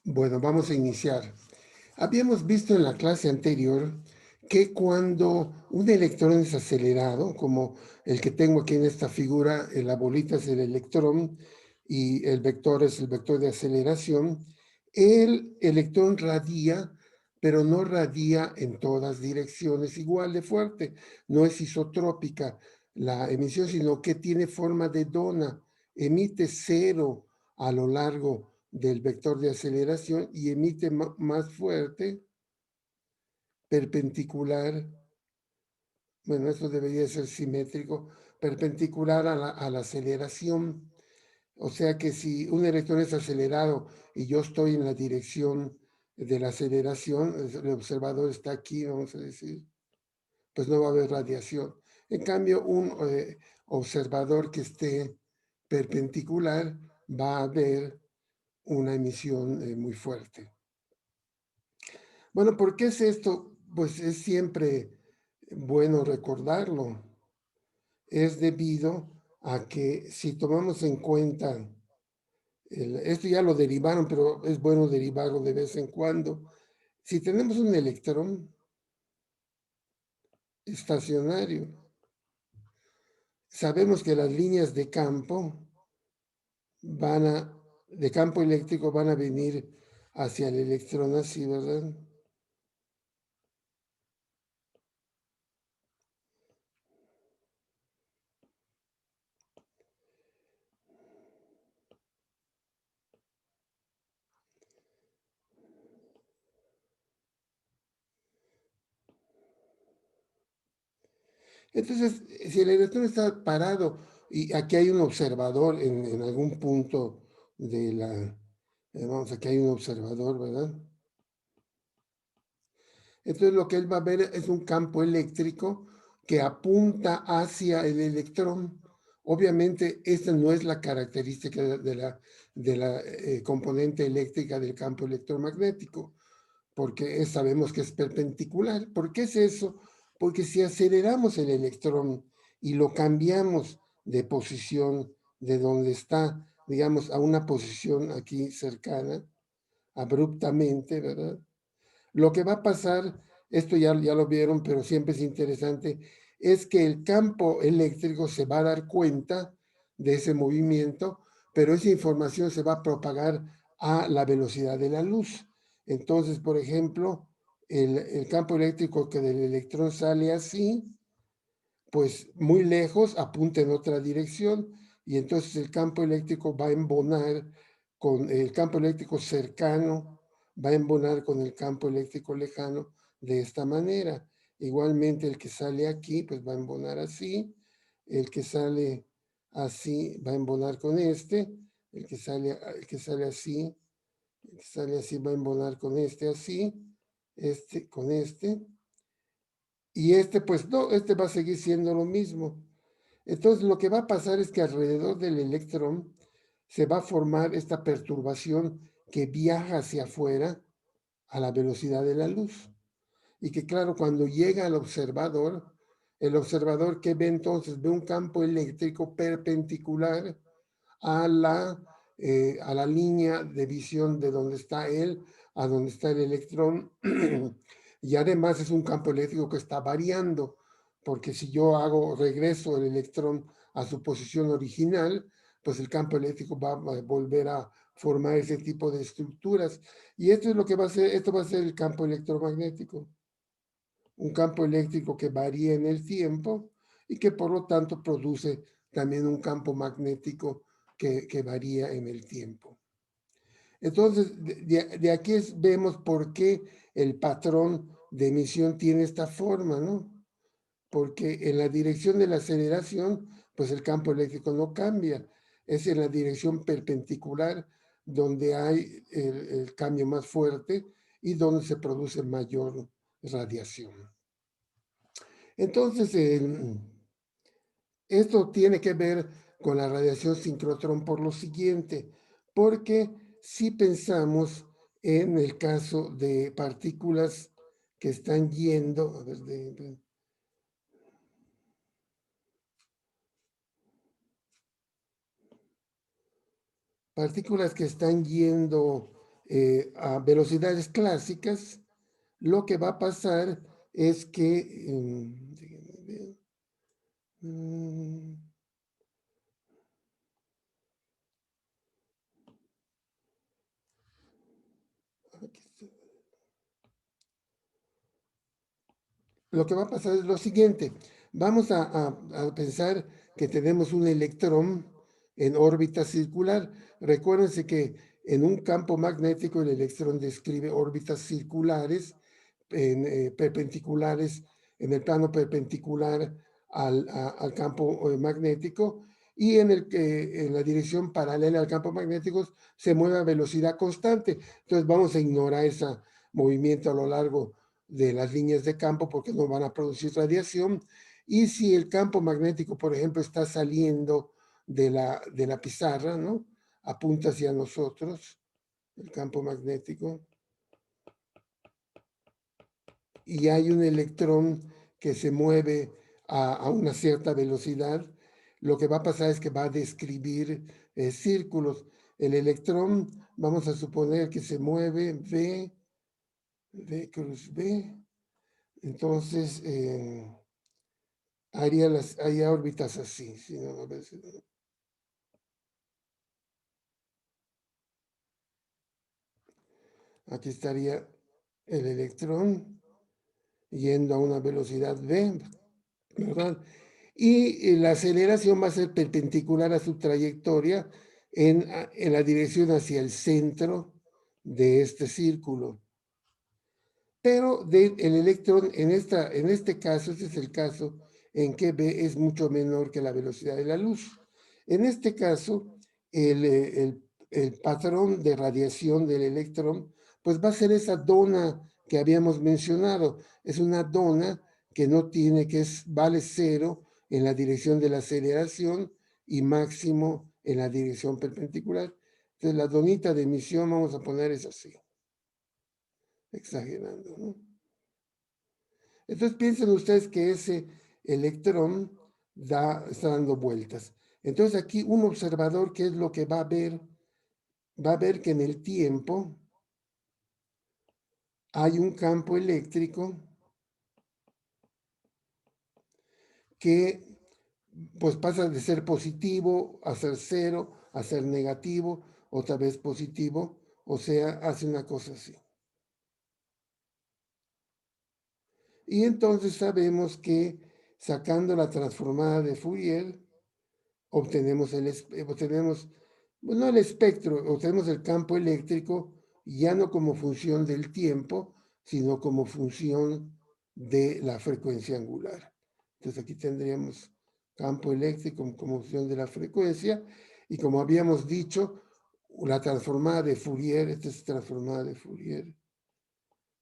Bueno, vamos a iniciar. Habíamos visto en la clase anterior que cuando un electrón es acelerado, como el que tengo aquí en esta figura, la bolita es el electrón y el vector es el vector de aceleración, el electrón radia, pero no radia en todas direcciones igual de fuerte. No es isotrópica la emisión, sino que tiene forma de dona, emite cero a lo largo del vector de aceleración y emite más fuerte, perpendicular, bueno, esto debería ser simétrico, perpendicular a la aceleración. O sea que si un electrón es acelerado y yo estoy en la dirección de la aceleración, el observador está aquí, vamos a decir, pues no va a haber radiación. En cambio, un observador que esté perpendicular va a haber una emisión muy fuerte. Bueno, ¿por qué es esto? Pues es siempre bueno recordarlo. Es debido a que si tomamos en cuenta, esto ya lo derivaron, pero es bueno derivarlo de vez en cuando. Si tenemos un electrón estacionario, sabemos que las líneas de campo de campo eléctrico van a venir hacia el electrón así, ¿verdad? Entonces, si el electrón está parado y aquí hay un observador en algún punto de vamos, aquí hay un observador, ¿verdad? Entonces lo que él va a ver es un campo eléctrico que apunta hacia el electrón. Obviamente, esta no es la característica de la componente eléctrica del campo electromagnético, porque sabemos que es perpendicular. ¿Por qué es eso? Porque si aceleramos el electrón y lo cambiamos de posición de donde está, digamos, a una posición aquí cercana, abruptamente, ¿verdad? Lo que va a pasar, esto ya lo vieron, pero siempre es interesante, es que el campo eléctrico se va a dar cuenta de ese movimiento, pero esa información se va a propagar a la velocidad de la luz. Entonces, por ejemplo, el campo eléctrico que del electrón sale así, pues muy lejos apunta en otra dirección y entonces el campo eléctrico va a embonar con el campo eléctrico cercano, va a embonar con el campo eléctrico lejano de esta manera. Igualmente el que sale aquí, pues va a embonar así, el que sale así va a embonar con este, el que sale así, el que sale así va a embonar con este así, este con este, y este pues no, este va a seguir siendo lo mismo. Entonces lo que va a pasar es que alrededor del electrón se va a formar esta perturbación que viaja hacia afuera a la velocidad de la luz. Y que claro, cuando llega al observador, el observador que ve entonces ve un campo eléctrico perpendicular a la línea de visión de donde está él, a donde está el electrón, y además es un campo eléctrico que está variando, porque si yo regreso el electrón a su posición original, pues el campo eléctrico va a volver a formar ese tipo de estructuras. Y esto es lo que va a ser, esto va a ser el campo electromagnético, un campo eléctrico que varía en el tiempo y que por lo tanto produce también un campo magnético que varía en el tiempo. Entonces, de aquí vemos por qué el patrón de emisión tiene esta forma, ¿no? Porque en la dirección de la aceleración, pues el campo eléctrico no cambia. Es en la dirección perpendicular donde hay el cambio más fuerte y donde se produce mayor radiación. Entonces, esto tiene que ver con la radiación sincrotrón por lo siguiente, porque si pensamos en el caso de partículas que están yendo, a ver, partículas que están yendo a velocidades clásicas, lo que va a pasar es que, déjenme ver, aquí está. Lo que va a pasar es lo siguiente. Vamos a pensar que tenemos un electrón en órbita circular. Recuérdense que en un campo magnético el electrón describe órbitas circulares perpendiculares, en el plano perpendicular al campo magnético, y en la dirección paralela al campo magnético se mueve a velocidad constante. Entonces vamos a ignorar ese movimiento a lo largo de las líneas de campo porque no van a producir radiación. Y si el campo magnético, por ejemplo, está saliendo de la pizarra, ¿no? Apunta hacia nosotros, el campo magnético, y hay un electrón que se mueve a una cierta velocidad, lo que va a pasar es que va a describir círculos. El electrón, vamos a suponer que se mueve V cruz B, entonces haría órbitas así. ¿Sí? ¿No? A ver si, aquí estaría el electrón yendo a una velocidad V, ¿verdad? Y la aceleración va a ser perpendicular a su trayectoria en la dirección hacia el centro de este círculo. Pero el electrón, en este caso, este es el caso en que B es mucho menor que la velocidad de la luz. En este caso, el patrón de radiación del electrón, pues va a ser esa dona que habíamos mencionado. Es una dona que no tiene, vale cero en la dirección de la aceleración y máximo en la dirección perpendicular. Entonces, la donita de emisión, vamos a poner, es así, exagerando, ¿no? Entonces piensen ustedes que ese electrón está dando vueltas. Entonces aquí un observador, ¿qué es lo que va a ver? Va a ver que en el tiempo hay un campo eléctrico que pues pasa de ser positivo a ser cero, a ser negativo, otra vez positivo, o sea, hace una cosa así. Y entonces sabemos que sacando la transformada de Fourier, obtenemos, bueno, el espectro, obtenemos el campo eléctrico ya no como función del tiempo, sino como función de la frecuencia angular. Entonces aquí tendríamos campo eléctrico como función de la frecuencia, y como habíamos dicho, la transformada de Fourier, esta es transformada de Fourier,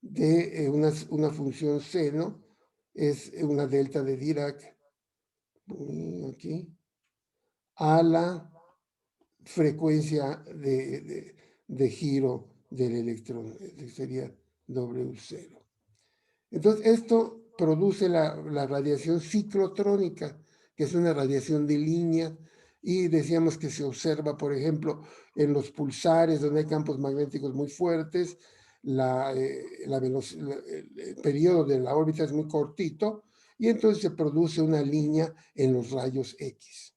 de una función seno, es una delta de Dirac, aquí, a la frecuencia de giro del electrón, sería W0. Entonces, esto produce la radiación ciclotrónica, que es una radiación de línea, y decíamos que se observa, por ejemplo, en los pulsares, donde hay campos magnéticos muy fuertes, el periodo de la órbita es muy cortito, y entonces se produce una línea en los rayos X.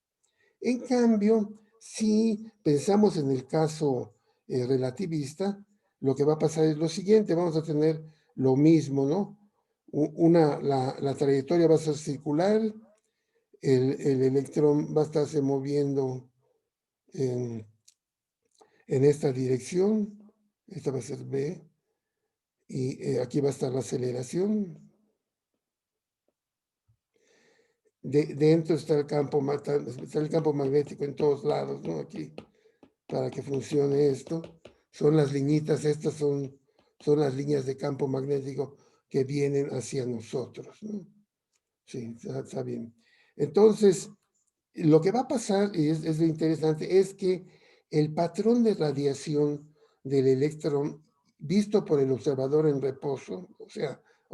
En cambio, si pensamos en el caso relativista, lo que va a pasar es lo siguiente, vamos a tener lo mismo, ¿no? La trayectoria va a ser circular, el electrón va a estarse moviendo en, en esta dirección, esta va a ser B, y aquí va a estar la aceleración. Dentro está el campo magnético en todos lados, ¿no? Aquí, para que funcione esto. Son las liñitas, estas son las líneas de campo magnético que vienen hacia nosotros, ¿no? Sí, está bien. Entonces, lo que va a pasar, y es lo interesante, es que el patrón de radiación del electrón, visto por el observador en reposo, o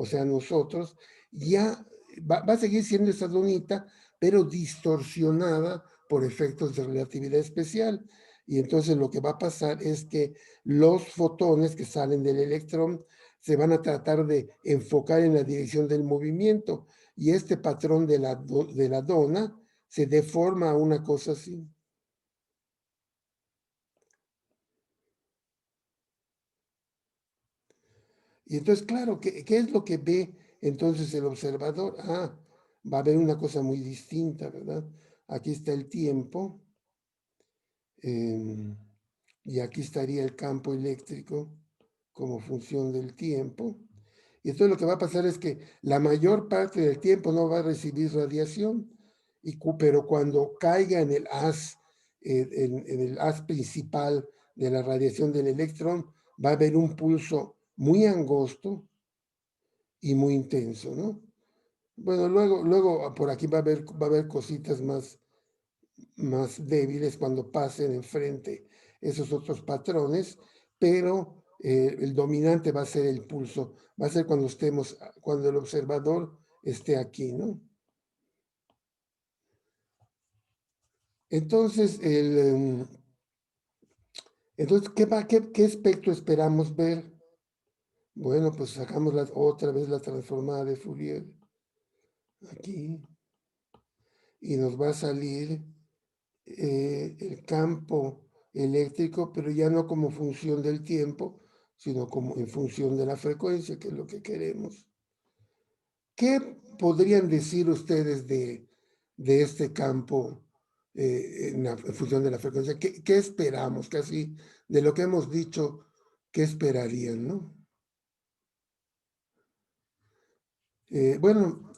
sea nosotros, ya va a seguir siendo esa donita, pero distorsionada por efectos de relatividad especial. Y entonces lo que va a pasar es que los fotones que salen del electrón se van a tratar de enfocar en la dirección del movimiento y este patrón de la dona se deforma a una cosa así. Y entonces, claro, ¿qué es lo que ve entonces el observador? Ah, va a ver una cosa muy distinta, ¿verdad? Aquí está el tiempo, eh, y aquí estaría el campo eléctrico como función del tiempo. Y entonces lo que va a pasar es que la mayor parte del tiempo no va a recibir radiación, pero cuando caiga en el haz, en el haz principal de la radiación del electrón, va a haber un pulso muy angosto y muy intenso, ¿no? Bueno, luego por aquí va a haber cositas más débiles cuando pasen enfrente esos otros patrones, pero el dominante va a ser el pulso, va a ser cuando el observador esté aquí, ¿no? Entonces, ¿qué espectro esperamos ver? Bueno, pues sacamos otra vez la transformada de Fourier aquí y nos va a salir el campo eléctrico, pero ya no como función del tiempo, sino como en función de la frecuencia, que es lo que queremos. ¿Qué podrían decir ustedes de este campo en función de la frecuencia? ¿Qué esperamos? Casi de lo que hemos dicho, ¿qué esperarían, no? Bueno,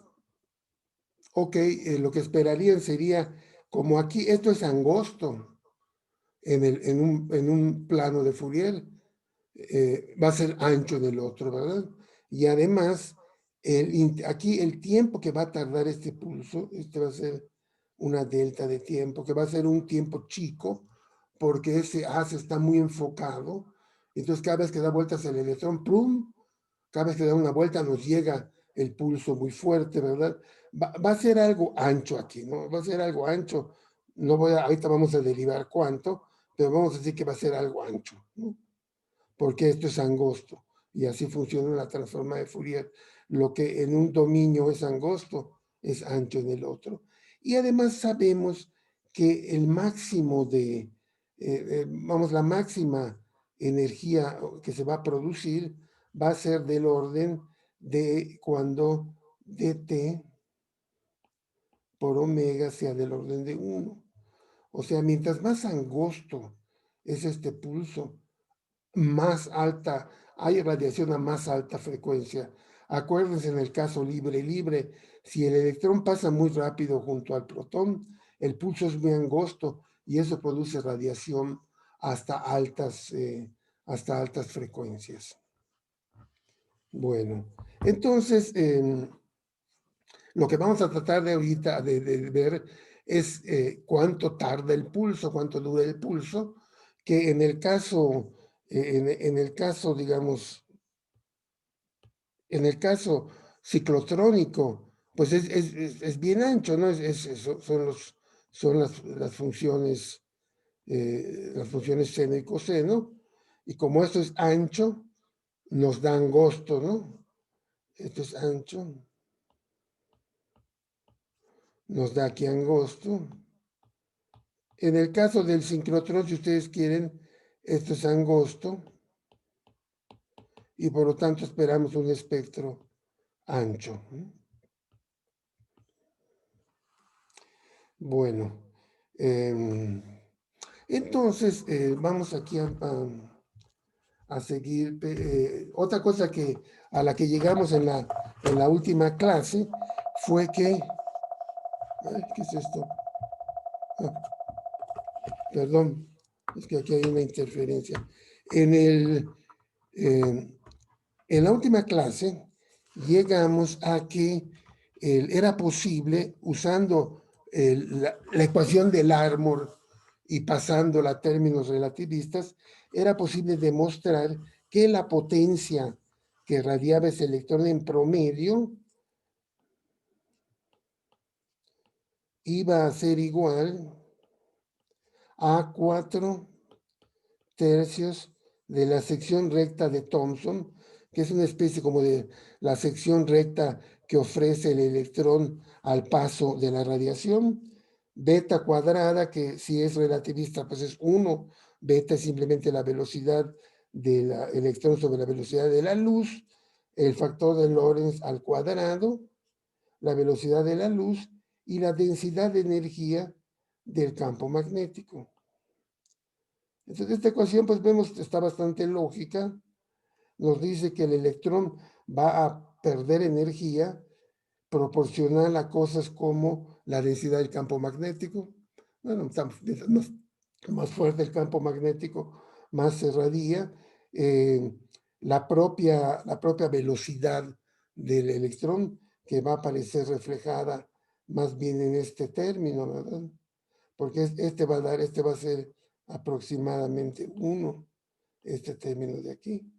ok, lo que esperarían sería, como aquí esto es angosto en un plano de Fourier, va a ser ancho del otro, ¿verdad? Y además, aquí el tiempo que va a tardar este pulso, este va a ser una delta de tiempo, que va a ser un tiempo chico, porque ese haz está muy enfocado. Entonces, cada vez que da vueltas el electrón, ¡pum! Cada vez que da una vuelta nos llega el pulso muy fuerte, ¿verdad? Va a ser algo ancho aquí, ¿no? Va a ser algo ancho. No ahorita vamos a derivar cuánto, pero vamos a decir que va a ser algo ancho, ¿no? Porque esto es angosto y así funciona la transforma de Fourier. Lo que en un dominio es angosto es ancho en el otro. Y además sabemos que el máximo vamos, la máxima energía que se va a producir va a ser del orden de cuando dt por omega sea del orden de 1. O sea, mientras más angosto es este pulso, más alta, hay radiación a más alta frecuencia. Acuérdense en el caso libre, si el electrón pasa muy rápido junto al protón, el pulso es muy angosto y eso produce radiación hasta altas frecuencias. Bueno, entonces lo que vamos a tratar de ahorita de ver es cuánto tarda el pulso, cuánto dura el pulso, que en el caso, digamos, en el caso ciclotrónico, pues es bien ancho, ¿no? Son las funciones seno y coseno, y como esto es ancho, nos da angosto, ¿no? Esto es ancho, nos da aquí angosto. En el caso del sincrotrón, si ustedes quieren, esto es angosto y por lo tanto esperamos un espectro ancho. Bueno, entonces vamos aquí a seguir. Otra cosa a la que llegamos en la última clase fue que... Ay, ¿qué es esto? Ah, perdón, es que aquí hay una interferencia. Eh, En la última clase llegamos a que era posible, usando la ecuación del Larmor y pasándola a términos relativistas, era posible demostrar que la potencia que radiaba ese electrón en promedio iba a ser igual a 4 tercios de la sección recta de Thomson, que es una especie como de la sección recta que ofrece el electrón al paso de la radiación. Beta cuadrada, que si es relativista, pues es 1. Beta es simplemente la velocidad del electrón sobre la velocidad de la luz. El factor de Lorentz al cuadrado, la velocidad de la luz y la densidad de energía del campo magnético. Entonces, esta ecuación, pues vemos, está bastante lógica. Nos dice que el electrón va a perder energía proporcional a cosas como la densidad del campo magnético. Bueno, más fuerte el campo magnético, más se radia. La propia velocidad del electrón, que va a aparecer reflejada más bien en este término, ¿verdad? Porque este va a ser aproximadamente 1, este término de aquí.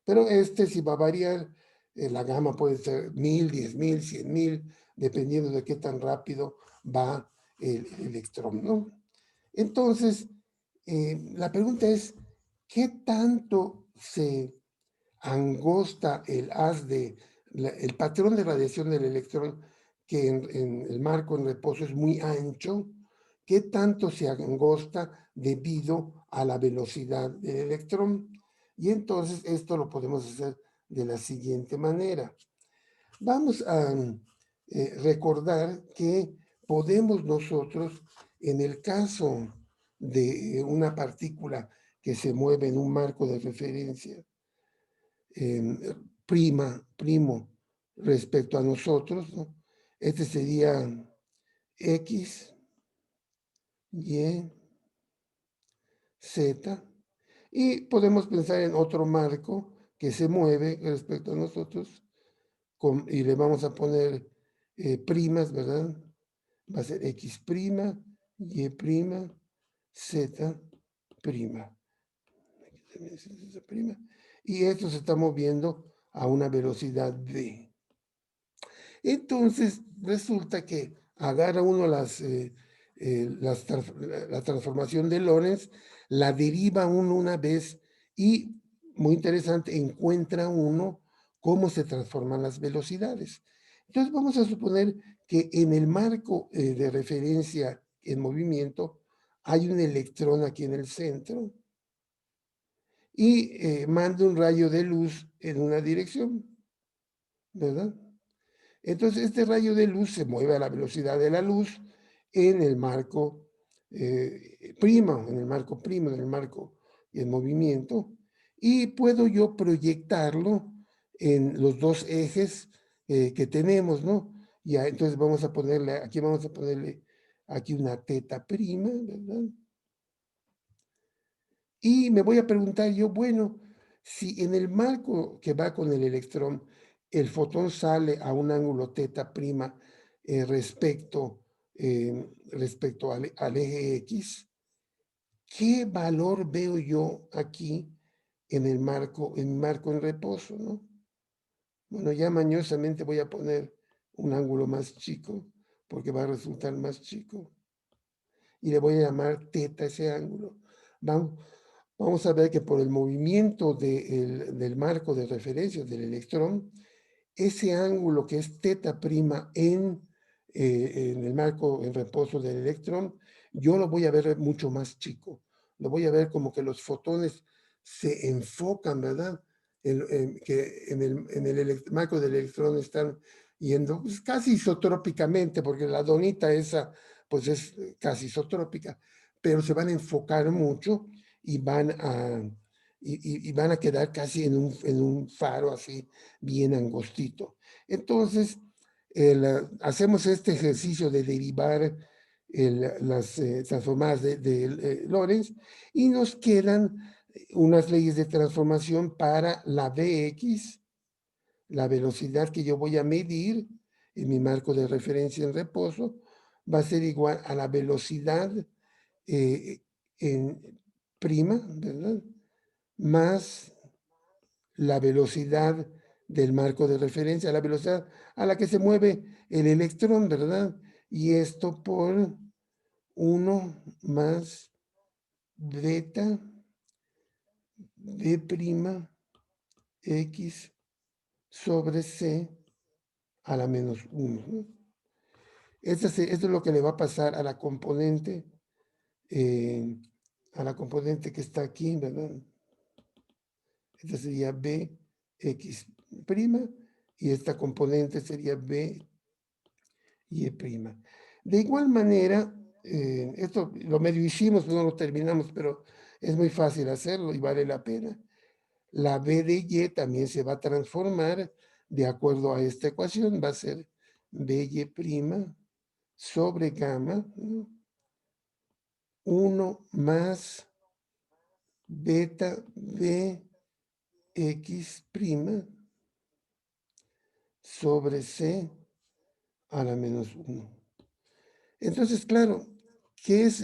Pero este sí va a variar, la gama puede ser 1000, 10,000, 100,000, dependiendo de qué tan rápido va el electrón, ¿no? Entonces, la pregunta es, ¿qué tanto se angosta el haz el patrón de radiación del electrón, que en el marco en reposo es muy ancho? ¿Qué tanto se angosta debido a la velocidad del electrón? Y entonces esto lo podemos hacer de la siguiente manera. Vamos a recordar que podemos nosotros, en el caso de una partícula que se mueve en un marco de referencia, primo respecto a nosotros, ¿no? Este sería X, Y, Z, y podemos pensar en otro marco que se mueve respecto a nosotros, y le vamos a poner primas, ¿verdad? Va a ser X prima, Y prima, Z prima. Aquí también es Z prima. Y esto se está moviendo a una velocidad V. Entonces, resulta que agarra uno la transformación de Lorentz, la deriva uno una vez y, muy interesante, encuentra uno cómo se transforman las velocidades. Entonces, vamos a suponer que en el marco de referencia en movimiento hay un electrón aquí en el centro y manda un rayo de luz en una dirección, ¿verdad? Entonces, este rayo de luz se mueve a la velocidad de la luz en el marco primo, en el marco en movimiento, y puedo yo proyectarlo en los dos ejes que tenemos, ¿no? Ya, entonces vamos a ponerle aquí una teta prima, ¿verdad? Y me voy a preguntar yo, bueno, si en el marco que va con el electrón, el fotón sale a un ángulo teta prima respecto al eje X, ¿qué valor veo yo aquí en el marco en reposo, ¿no? Bueno, ya mañosamente voy a poner un ángulo más chico, porque va a resultar más chico. Y le voy a llamar teta ese ángulo. Vamos a ver que por el movimiento del marco de referencia del electrón, ese ángulo que es teta prima en el marco en reposo del electrón, yo lo voy a ver mucho más chico. Lo voy a ver como que los fotones se enfocan, ¿verdad? Que en el marco del electrón están yendo pues, casi isotrópicamente, porque la donita esa pues es casi isotrópica, pero se van a enfocar mucho y van a quedar casi en un faro así bien angostito. Entonces, hacemos este ejercicio de derivar las transformadas de Lorentz y nos quedan unas leyes de transformación para la Vx, la velocidad que yo voy a medir en mi marco de referencia en reposo, va a ser igual a la velocidad eh, en prima, ¿verdad? Más la velocidad del marco de referencia, la velocidad a la que se mueve el electrón, ¿verdad? Y esto por 1 más beta b' x sobre c a la menos 1, ¿no? Esto es lo que le va a pasar eh, a la componente que está aquí, ¿verdad? Esta sería bx' y esta componente sería b y e'. De igual manera, esto lo medio hicimos, no lo terminamos, pero es muy fácil hacerlo y vale la pena. La b de y también se va a transformar de acuerdo a esta ecuación, va a ser by' sobre gamma, ¿no? 1 más beta bx' sobre c a la menos 1. Entonces, claro, ¿qué es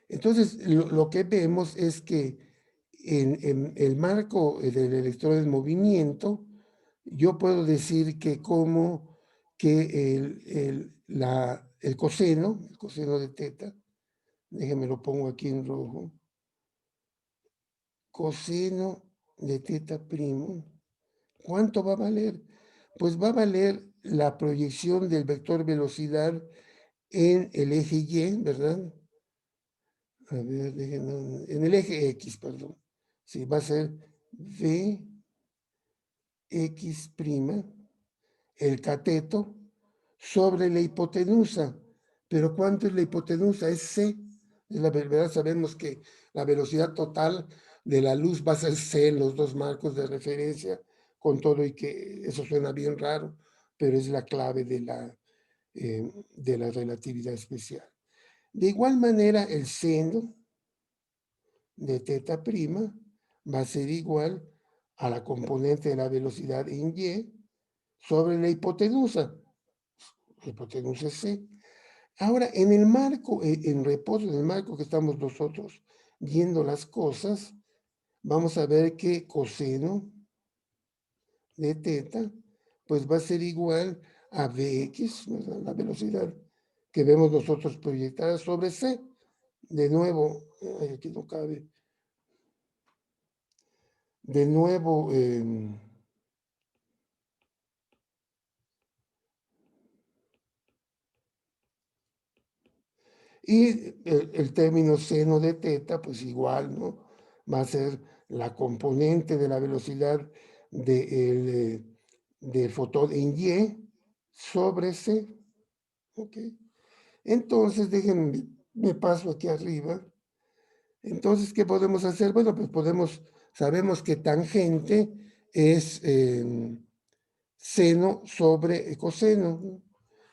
entonces, lo que vemos es que en el marco del electrón en movimiento, yo puedo decir que como que el coseno de teta, déjenme lo pongo aquí en rojo, coseno de teta primo, ¿cuánto va a valer? Pues va a valer la proyección del vector velocidad en el eje Y, ¿verdad? A ver, en el eje X, perdón. Sí, va a ser Vx', el cateto, sobre la hipotenusa. Pero ¿cuánto es la hipotenusa? Es c. La verdad, sabemos que la velocidad total de la luz va a ser c en los dos marcos de referencia, con todo y que eso suena bien raro, pero es la clave de la relatividad especial. De igual manera, el seno de teta prima va a ser igual a la componente de la velocidad en y sobre la hipotenusa. La hipotenusa es c. Ahora, en el marco, en reposo, en el marco que estamos nosotros viendo las cosas, vamos a ver que coseno de teta, pues va a ser igual a Vx, ¿verdad? La velocidad que vemos nosotros proyectada sobre c. De nuevo, aquí no cabe. De nuevo, y el término seno de teta, pues igual, ¿no? Va a ser la componente de la velocidad del fotón en Y sobre C. ¿Ok? Entonces, déjenme, me paso aquí arriba. Entonces, ¿qué podemos hacer? Bueno, pues sabemos que tangente es seno sobre coseno, ¿no?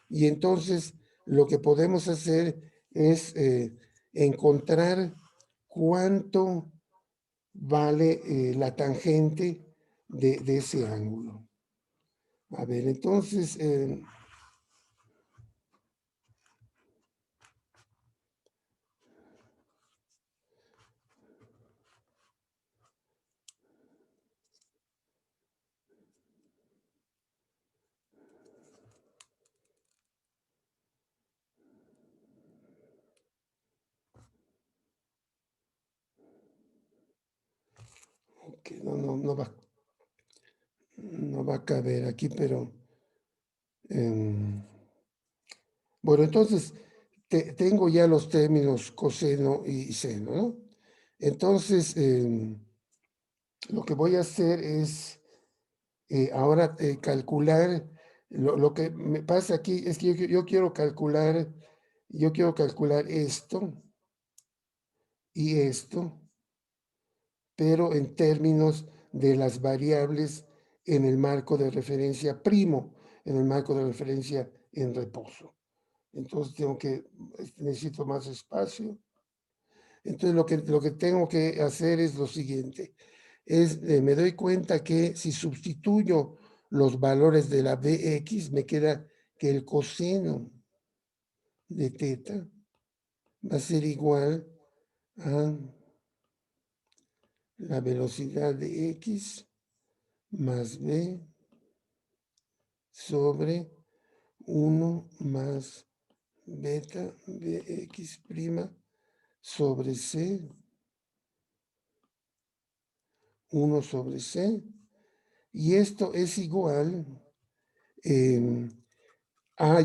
Y entonces lo que podemos hacer es encontrar cuánto vale la tangente de ese ángulo. A ver, entonces, okay, no va a caber aquí, pero bueno, entonces tengo ya los términos coseno y seno, ¿no? Entonces, lo que voy a hacer es ahora calcular, lo que me pasa aquí es que yo quiero calcular esto y esto, pero en términos de las variables en el marco de referencia primo, en el marco de referencia en reposo. Entonces necesito más espacio. Entonces lo que tengo que hacer es lo siguiente. Me doy cuenta que si sustituyo los valores de la Bx, me queda que el coseno de teta va a ser igual a la velocidad de x más b sobre 1 más beta bx' sobre c, 1 sobre c, y esto es igual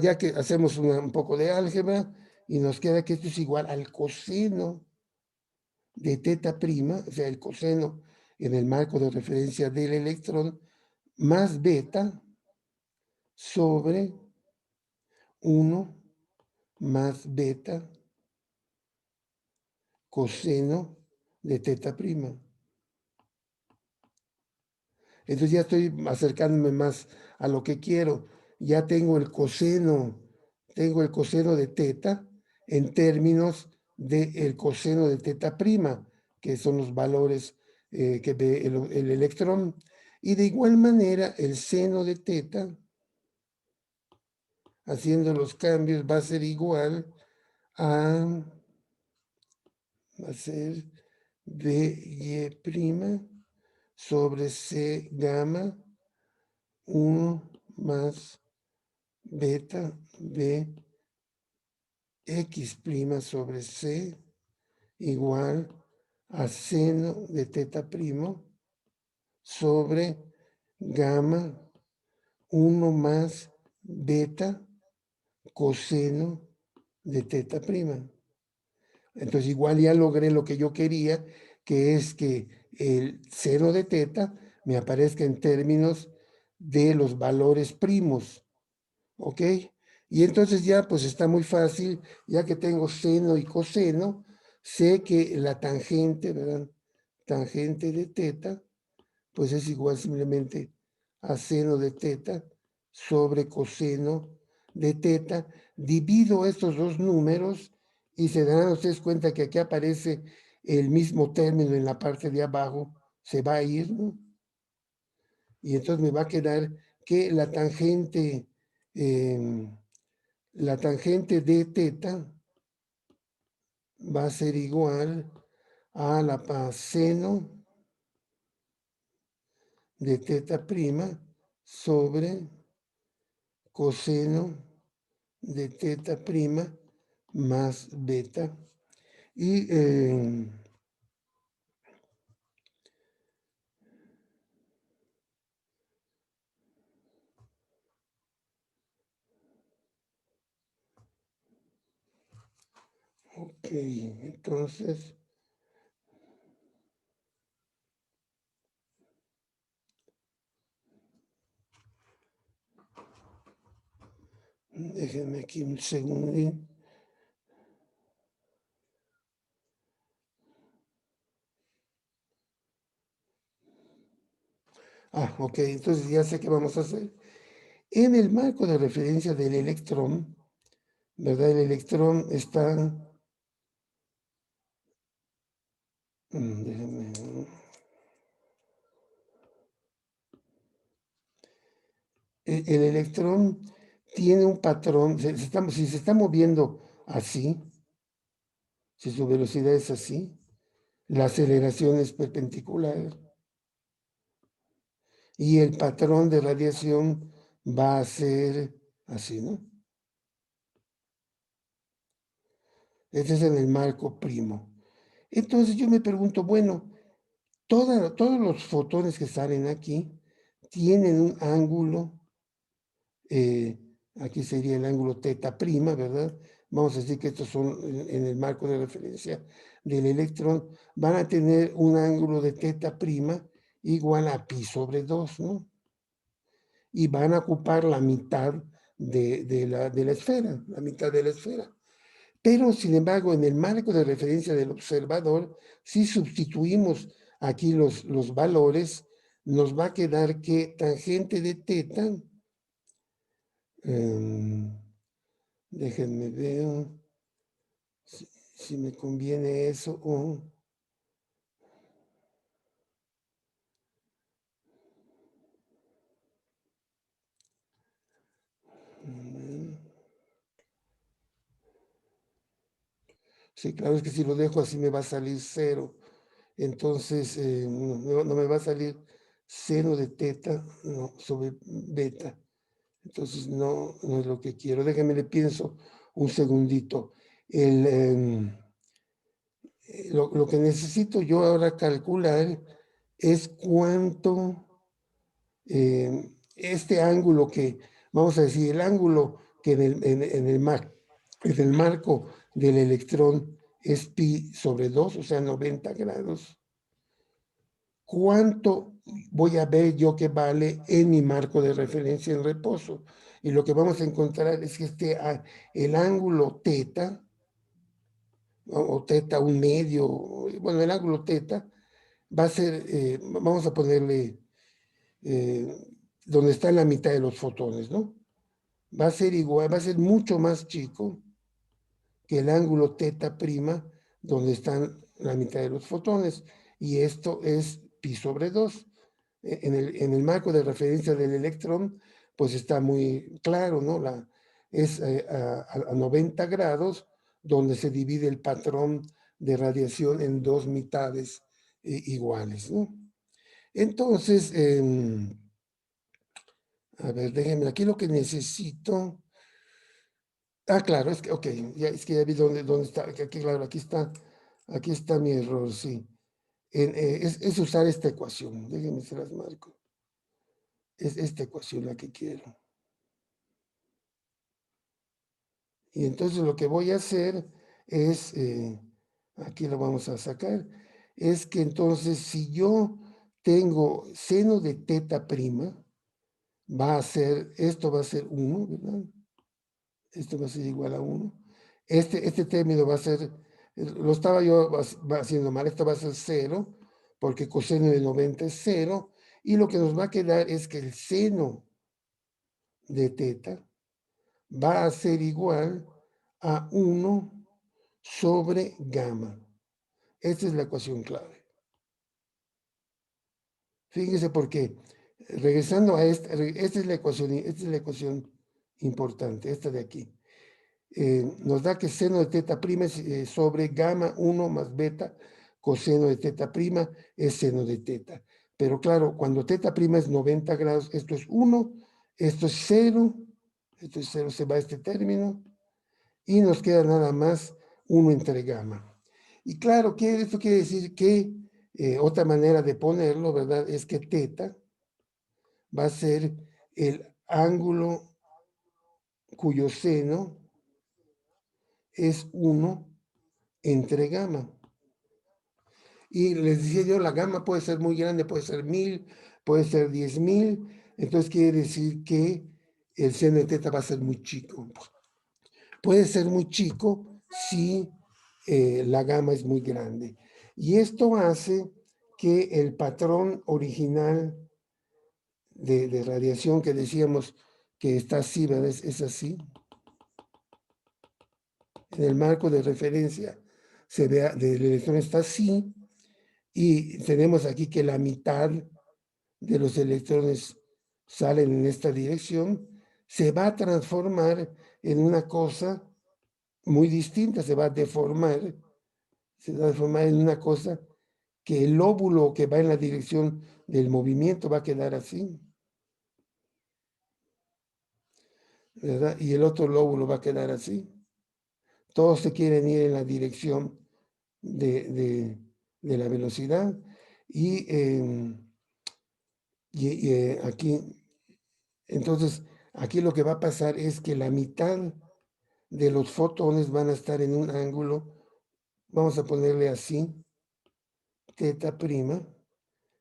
ya que hacemos un poco de álgebra y nos queda que esto es igual al coseno de teta prima, o sea, el coseno en el marco de referencia del electrón, más beta sobre 1 más beta coseno de teta prima. Entonces ya estoy acercándome más a lo que quiero. Ya tengo el coseno de teta en términos del coseno de teta prima, que son los valores que ve el electrón. Y de igual manera, el seno de teta, haciendo los cambios, va a ser igual a, va a ser By' sobre C gamma 1 más beta de x' sobre c igual a seno de teta primo sobre gamma 1 más beta coseno de teta prima. Entonces igual ya logré lo que yo quería, que es que el seno de teta me aparezca en términos de los valores primos. ¿Ok? Y entonces ya pues está muy fácil, ya que tengo seno y coseno, sé que la tangente, ¿verdad? Tangente de teta, pues es igual simplemente a seno de teta sobre coseno de teta. Divido estos dos números y se darán ustedes cuenta que aquí aparece el mismo término en la parte de abajo, se va a ir, ¿no? Y entonces me va a quedar que la tangente de teta va a ser igual a la seno de teta prima sobre coseno de teta prima más beta. Y ok, entonces déjenme aquí un segundo. Ok, entonces ya sé qué vamos a hacer. En el marco de referencia del electrón, ¿verdad? El electrón está... déjenme... El electrón tiene un patrón, si se está moviendo así, si su velocidad es así, la aceleración es perpendicular y el patrón de radiación va a ser así, ¿no? Este es en el marco primo. Entonces yo me pregunto, bueno, todos los fotones que salen aquí tienen un ángulo, aquí sería el ángulo teta prima, ¿verdad? Vamos a decir que estos son en el marco de referencia del electrón, van a tener un ángulo de teta prima igual a pi sobre 2, ¿no? Y van a ocupar la mitad de la esfera, la mitad de la esfera. Pero, sin embargo, en el marco de referencia del observador, si sustituimos aquí los valores, nos va a quedar que tangente de teta, déjenme ver si me conviene eso o... Sí, claro, es que si lo dejo así me va a salir cero. Entonces, no me va a salir seno de teta, no, sobre beta. Entonces, no es lo que quiero. Déjenme le pienso un segundito. Lo que necesito yo ahora calcular es cuánto este ángulo que, vamos a decir, el ángulo que en el marco del electrón es pi sobre 2, o sea, 90 grados. ¿Cuánto voy a ver yo que vale en mi marco de referencia en reposo? Y lo que vamos a encontrar es que el ángulo teta, o teta un medio, bueno, el ángulo teta va a ser, vamos a ponerle eh, donde está en la mitad de los fotones, ¿no? Va a ser igual, va a ser mucho más chico que el ángulo teta prima donde están la mitad de los fotones. Y esto es pi sobre 2. En el marco de referencia del electrón, pues está muy claro, ¿no? Es a 90 grados donde se divide el patrón de radiación en dos mitades iguales, ¿no? Entonces, a ver, déjenme, aquí lo que necesito. Ah, claro, es que, ok, es que ya vi dónde está, aquí, claro, aquí está mi error, sí. Es usar esta ecuación, déjenme se las marco. Es esta ecuación la que quiero. Y entonces lo que voy a hacer es, aquí lo vamos a sacar, es que entonces si yo tengo seno de teta prima, esto va a ser 1, ¿verdad? Esto va a ser igual a 1. Este término va a ser, lo estaba yo haciendo mal, esto va a ser 0, porque coseno de 90 es 0, y lo que nos va a quedar es que el seno de teta va a ser igual a 1 sobre gamma. Esta es la ecuación clave. Fíjense porque, regresando a esta es la ecuación importante, esta de aquí. Nos da que seno de teta prima es sobre gamma 1 más beta, coseno de teta prima es seno de teta. Pero claro, cuando teta prima es 90 grados, esto es 1, esto es 0, esto es 0, se va este término, y nos queda nada más 1 entre gamma. Y claro, esto quiere decir que otra manera de ponerlo, ¿verdad? Es que teta va a ser el ángulo cuyo seno es 1 entre gamma. Y les decía yo, la gamma puede ser muy grande, puede ser 1000, puede ser 10.000. Entonces quiere decir que el seno de teta va a ser muy chico. Puede ser muy chico si la gamma es muy grande. Y esto hace que el patrón original de radiación que decíamos que está así, ¿verdad? Es así. En el marco de referencia se vea del electrón está así. Y tenemos aquí que la mitad de los electrones salen en esta dirección, se va a transformar en una cosa muy distinta, se va a deformar en una cosa que el lóbulo que va en la dirección del movimiento va a quedar así, ¿verdad? Y el otro lóbulo va a quedar así. Todos se quieren ir en la dirección de la velocidad y aquí, entonces, aquí lo que va a pasar es que la mitad de los fotones van a estar en un ángulo, vamos a ponerle así, teta prima,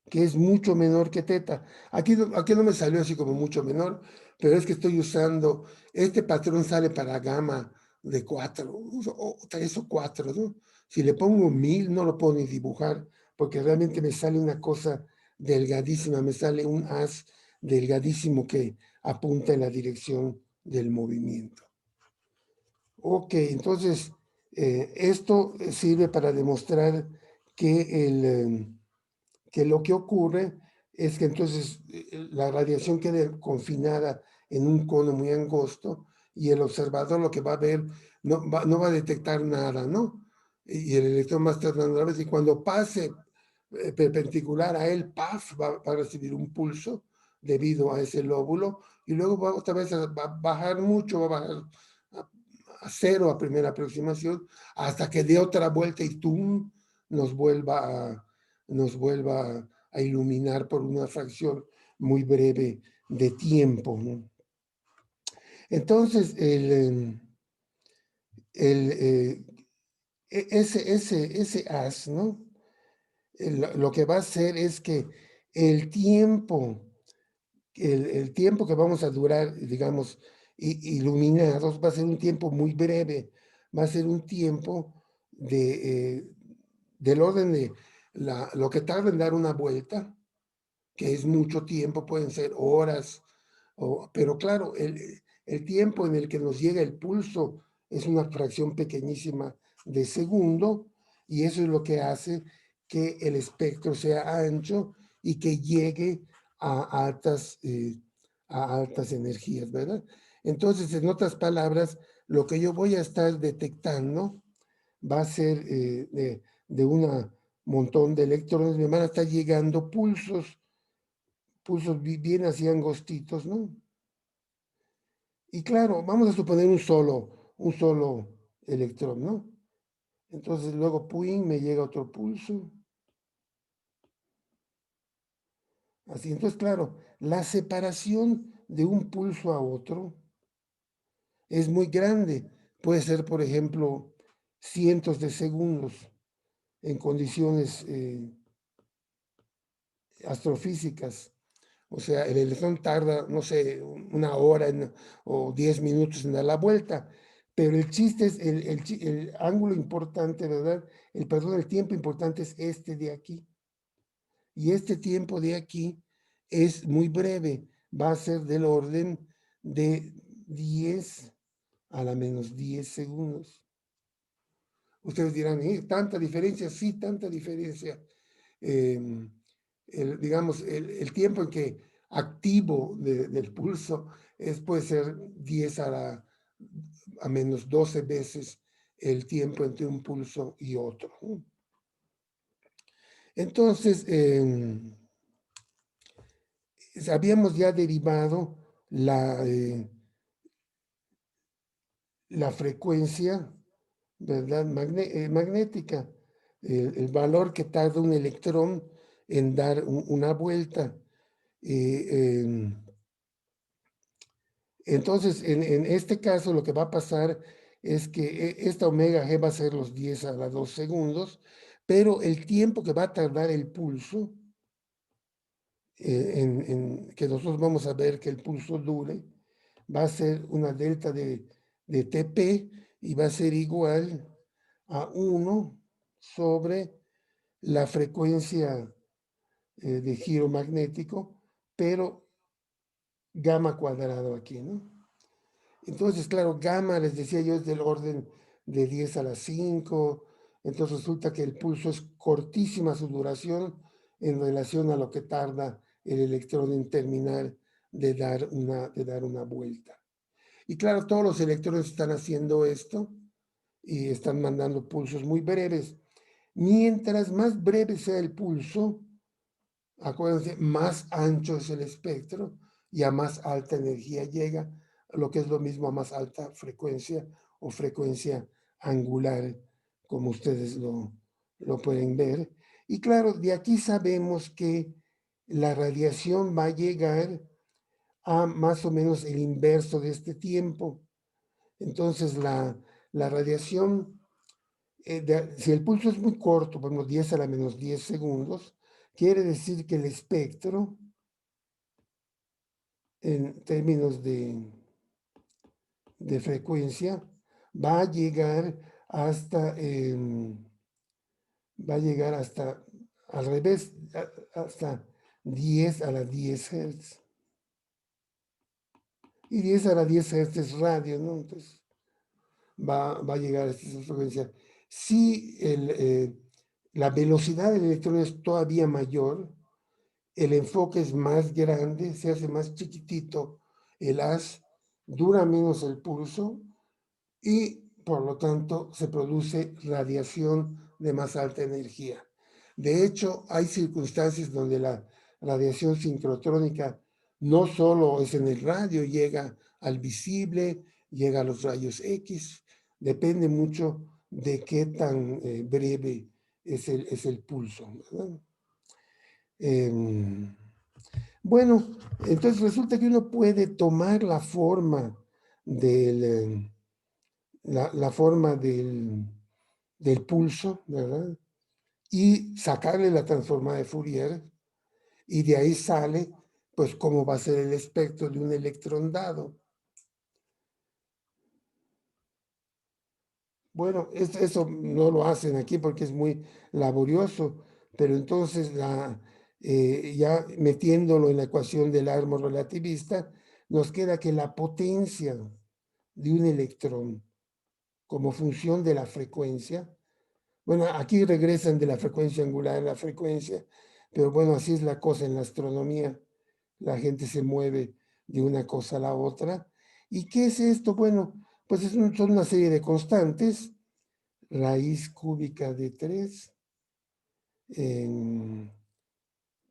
que es mucho menor que teta. Aquí no me salió así como mucho menor, pero es que estoy usando, este patrón sale para gamma de 4, o 3 o 4, ¿no? Si le pongo 1000, no lo puedo ni dibujar, porque realmente me sale una cosa delgadísima, me sale un haz delgadísimo que apunta en la dirección del movimiento. Ok, entonces, esto sirve para demostrar que que lo que ocurre es que entonces la radiación queda confinada en un cono muy angosto y el observador lo que va a ver no va a detectar nada, ¿no? Y el electrón va a estar dando la vez y cuando pase perpendicular a él, ¡paf!, va a recibir un pulso debido a ese lóbulo y luego otra vez va a bajar mucho, va a bajar a cero a primera aproximación, hasta que dé otra vuelta y ¡tum! nos vuelva a iluminar por una fracción muy breve de tiempo, ¿no? Entonces, ese haz, ¿no? Lo que va a hacer es que el tiempo, el tiempo que vamos a durar, digamos, iluminados, va a ser un tiempo muy breve, va a ser un tiempo del orden de lo que tarda en dar una vuelta, que es mucho tiempo, pueden ser horas, pero claro, el tiempo en el que nos llega el pulso es una fracción pequeñísima de segundo, y eso es lo que hace que el espectro sea ancho y que llegue a altas energías, ¿verdad? Entonces, en otras palabras, lo que yo voy a estar detectando va a ser de un montón de electrones, me van a estar llegando pulsos bien así angostitos, ¿no? Y claro, vamos a suponer un solo electrón, ¿no? Entonces luego, ¡puing!, me llega otro pulso. Así, entonces claro, la separación de un pulso a otro es muy grande. Puede ser, por ejemplo, cientos de segundos en condiciones astrofísicas. O sea, el electrón tarda, no sé, una hora o 10 minutos en dar la vuelta, pero el chiste es, el ángulo importante, ¿verdad? Perdón, el tiempo importante es este de aquí. Y este tiempo de aquí es muy breve, va a ser del orden de 10 a la menos 10 segundos. Ustedes dirán, ¿tanta diferencia? Sí, tanta diferencia. Digamos, el tiempo en que activo del pulso puede ser 10 a menos 12 veces el tiempo entre un pulso y otro, ¿no? Entonces, habíamos ya derivado la frecuencia, ¿verdad? Magnética, el valor que tarda un electrón en dar una vuelta. Eh, entonces, en este caso, lo que va a pasar es que esta omega G va a ser los 10 a la 2 segundos, pero el tiempo que va a tardar el pulso, que nosotros vamos a ver que el pulso dure, va a ser una delta de TP y va a ser igual a 1 sobre la frecuencia de giro magnético, pero gamma cuadrado aquí, ¿no? Entonces, claro, gamma, les decía yo, es del orden de 10 a la 5, entonces resulta que el pulso es cortísima su duración en relación a lo que tarda el electrón en terminar de dar una vuelta. Y claro, todos los electrones están haciendo esto y están mandando pulsos muy breves. Mientras más breve sea el pulso, acuérdense, más ancho es el espectro y a más alta energía llega, lo que es lo mismo a más alta frecuencia o frecuencia angular, como ustedes lo pueden ver. Y claro, de aquí sabemos que la radiación va a llegar a más o menos el inverso de este tiempo. Entonces, la radiación, si el pulso es muy corto, por ejemplo, 10 a la menos 10 segundos, quiere decir que el espectro, en términos de frecuencia, va a llegar hasta, al revés, hasta 10 a la 10 Hz. Y 10 a la 10 Hz es radio, ¿no? Entonces, va a llegar a esta frecuencia. Si la velocidad del electrón es todavía mayor, el enfoque es más grande, se hace más chiquitito el haz, dura menos el pulso y por lo tanto se produce radiación de más alta energía. De hecho, hay circunstancias donde la radiación sincrotrónica no solo es en el radio, llega al visible, llega a los rayos X, Depende mucho de qué tan breve es el pulso, ¿verdad? Em, bueno, entonces resulta que uno puede tomar la forma la forma del pulso, ¿verdad? Y sacarle la transformada de Fourier, y de ahí sale, pues, cómo va a ser el espectro de un electrón dado. Bueno, eso no lo hacen aquí porque es muy laborioso, pero entonces ya metiéndolo en la ecuación del árbol relativista, nos queda que la potencia de un electrón como función de la frecuencia, bueno, aquí regresan de la frecuencia angular a la frecuencia, pero bueno, así es la cosa en la astronomía. La gente se mueve de una cosa a la otra. ¿Y qué es esto? Bueno, pues son una serie de constantes, raíz cúbica de 3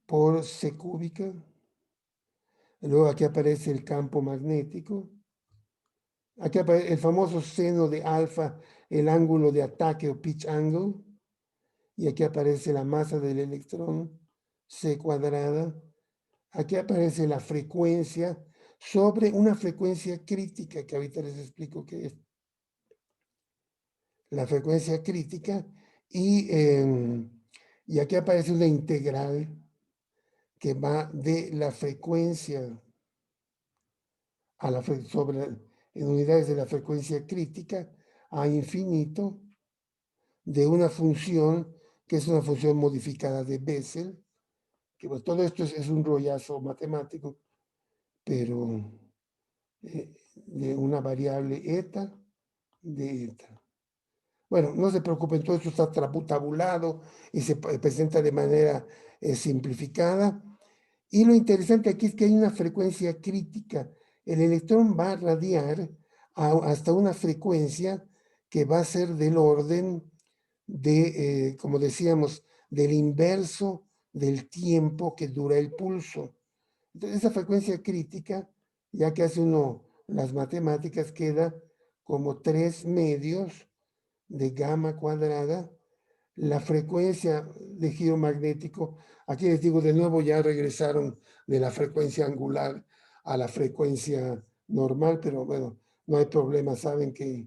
por c cúbica. Luego aquí aparece el campo magnético. Aquí aparece el famoso seno de alfa, el ángulo de ataque o pitch angle. Y aquí aparece la masa del electrón, c cuadrada. Aquí aparece la frecuencia sobre una frecuencia crítica, que ahorita les explico qué es. La frecuencia crítica. Y aquí aparece una integral que va de la frecuencia a en unidades de la frecuencia crítica a infinito de una función que es una función modificada de Bessel, que pues, todo esto es un rollazo matemático, pero de una variable eta de eta. Bueno, no se preocupen, todo esto está tabulado y se presenta de manera simplificada. Y lo interesante aquí es que hay una frecuencia crítica. El electrón va a radiar hasta una frecuencia que va a ser del orden de, como decíamos, del inverso del tiempo que dura el pulso. Entonces, esa frecuencia crítica, ya que hace uno las matemáticas, queda como 3 medios de gamma cuadrada. La frecuencia de giro magnético, aquí les digo de nuevo, ya regresaron de la frecuencia angular a la frecuencia normal, pero bueno, no hay problema, saben que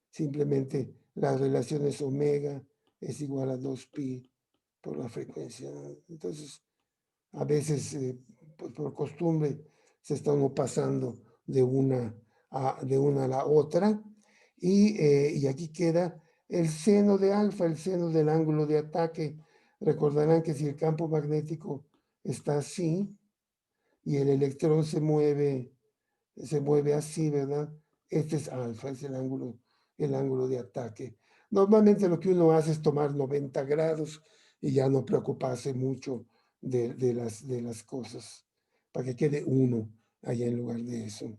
simplemente las relaciones omega es igual a 2pi por la frecuencia. Entonces, a veces, pues por costumbre, se está uno pasando de una a la otra. Y aquí queda el seno de alfa, el seno del ángulo de ataque. Recordarán que si el campo magnético está así y el electrón se mueve así, ¿verdad? Este es alfa, es el ángulo de ataque. Normalmente lo que uno hace es tomar 90 grados y ya no preocuparse mucho de las cosas, para que quede uno allá en lugar de eso.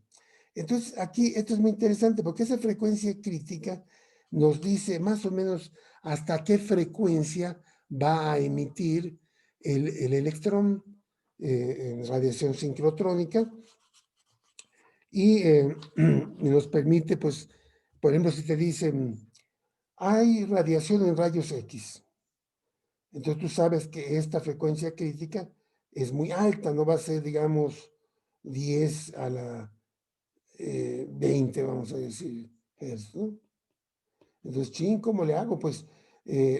Entonces, aquí esto es muy interesante porque esa frecuencia crítica nos dice más o menos hasta qué frecuencia va a emitir el electrón en radiación sincrotrónica y nos permite, pues, por ejemplo, si te dicen, hay radiación en rayos X, entonces tú sabes que esta frecuencia crítica es muy alta, no va a ser, digamos, 10 a la 20, vamos a decir, hertz, ¿no? Entonces, ching, ¿cómo le hago? Pues,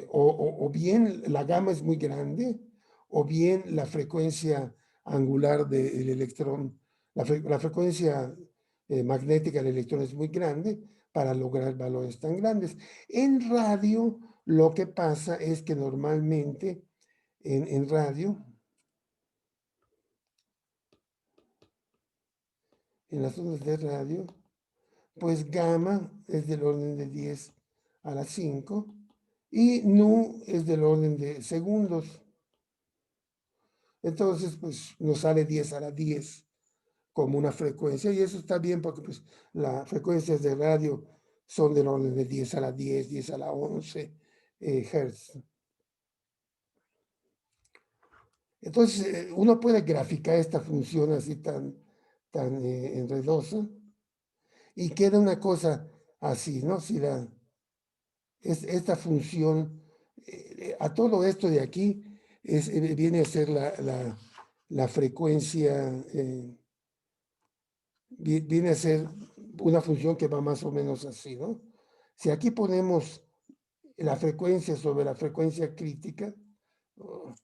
o bien la gama es muy grande, o bien la frecuencia angular del electrón, la frecuencia magnética del electrón es muy grande para lograr valores tan grandes. En radio, lo que pasa es que normalmente en radio, en las ondas de radio, pues gamma es del orden de 10 a la 5 y nu es del orden de segundos. Entonces, pues nos sale 10 a la 10 como una frecuencia y eso está bien porque pues las frecuencias de radio son del orden de 10 a la 10, 10 a la 11 Hertz. Entonces, uno puede graficar esta función así tan enredosa y queda una cosa así, ¿no? Si esta función, a todo esto de aquí, viene a ser la frecuencia, viene a ser una función que va más o menos así, ¿no? Si aquí ponemos la frecuencia sobre la frecuencia crítica, oh,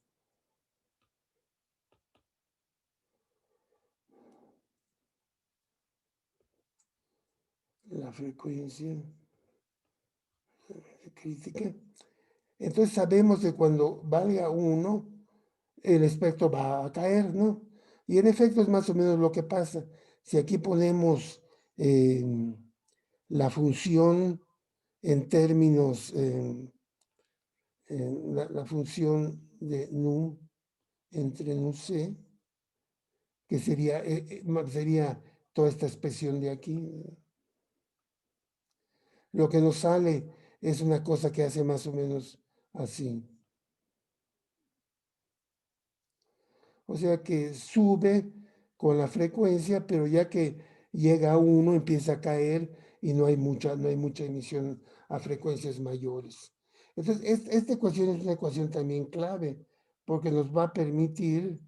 la frecuencia crítica, entonces sabemos que cuando valga 1, el espectro va a caer, ¿no? Y en efecto es más o menos lo que pasa. Si aquí ponemos eh, la función en términos, la función de nu entre nu c, que sería toda esta expresión de aquí. Lo que nos sale es una cosa que hace más o menos así. O sea que sube con la frecuencia, pero ya que llega a 1 empieza a caer y no hay mucha emisión a frecuencias mayores. Entonces, esta ecuación es una ecuación también clave, porque nos va a permitir,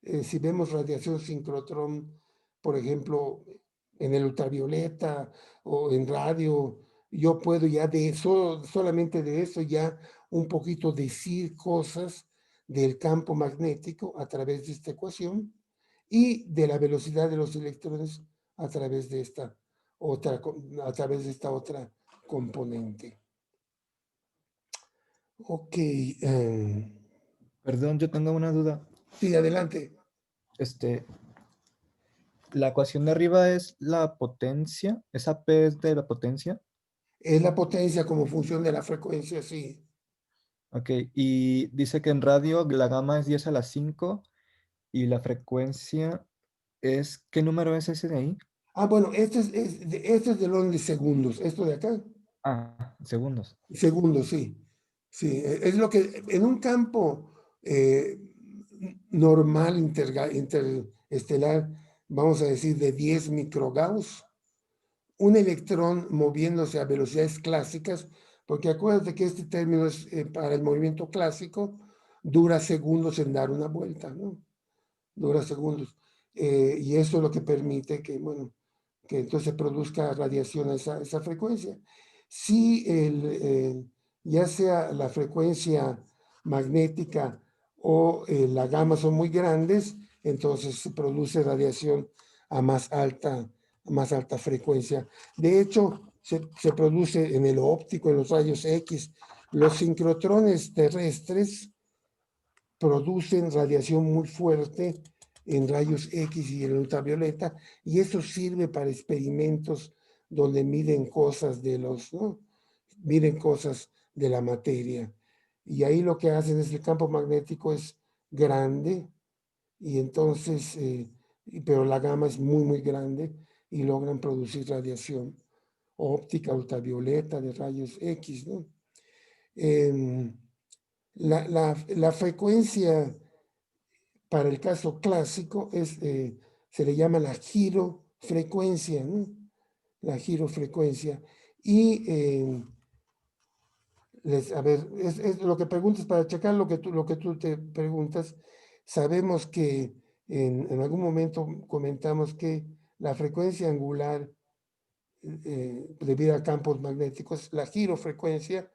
si vemos radiación sincrotrón, por ejemplo, en el ultravioleta o en radio, yo puedo ya de eso, solamente de eso ya un poquito decir cosas del campo magnético a través de esta ecuación y de la velocidad de los electrones a través de esta otra componente. Ok, Perdón, yo tengo una duda. sí, adelante. Este, la ecuación de arriba es la potencia, esa P es de la potencia. Es la potencia como función de la frecuencia, sí. Ok, y dice que en radio la gamma es 10 a la 5 y la frecuencia es, ¿qué número es ese de ahí? Bueno, este es del orden de segundos. Esto de acá, Ah, segundos. segundos, sí. Sí, es lo que en un campo normal interestelar, vamos a decir de 10 microgauss, un electrón moviéndose a velocidades clásicas, porque acuérdate que este término es para el movimiento clásico, dura segundos en dar una vuelta, ¿no? Dura segundos. Y eso es lo que permite que, bueno, que entonces se produzca radiación a esa frecuencia. Si ya sea la frecuencia magnética o la gamma son muy grandes, entonces se produce radiación a más alta frecuencia. De hecho, se produce en el óptico, en los rayos X. Los sincrotrones terrestres producen radiación muy fuerte en rayos X y en ultravioleta, y eso sirve para experimentos donde miden cosas ¿no? Miden cosas de la materia. Y ahí lo que hacen es el campo magnético es grande, y entonces, pero la gama es muy, muy grande, y logran producir radiación óptica, ultravioleta, de rayos X, ¿no? La frecuencia para el caso clásico se le llama la girofrecuencia, ¿no? La girofrecuencia. Y, a ver, es lo que preguntas, para checar lo que tú te preguntas, sabemos que en algún momento comentamos que la frecuencia angular, debido a campos magnéticos, la girofrecuencia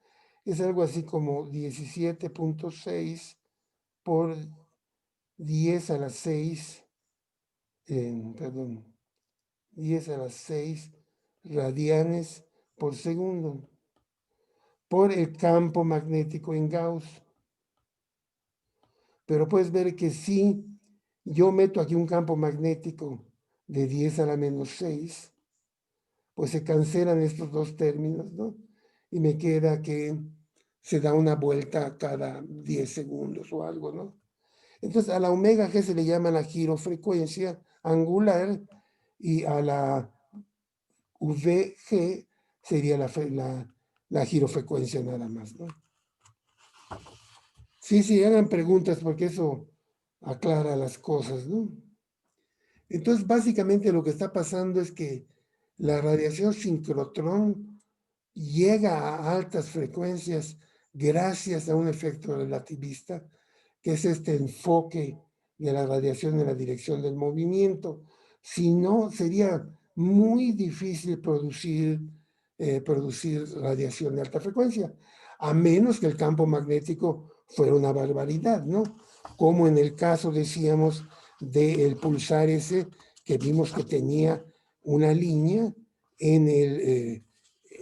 es algo así como 17.6 por 10 a la 6, perdón, 10 a las 6 radianes por segundo por el campo magnético en Gauss. Pero puedes ver que si yo meto aquí un campo magnético de 10 a la menos 6, pues se cancelan estos dos términos, ¿no? Y me queda que se da una vuelta cada 10 segundos o algo, ¿no? Entonces a la omega G se le llama la girofrecuencia angular, y a la VG sería la girofrecuencia nada más, ¿no? Sí, sí, hagan preguntas porque eso aclara las cosas, ¿no? Entonces, básicamente lo que está pasando es que La radiación sincrotrón llega a altas frecuencias gracias a un efecto relativista, que es este enfoque de la radiación en la dirección del movimiento. Si no, sería muy difícil producir radiación de alta frecuencia, a menos que el campo magnético fuera una barbaridad, ¿no? Como en el caso, decíamos, del pulsar ese, que vimos que tenía una línea en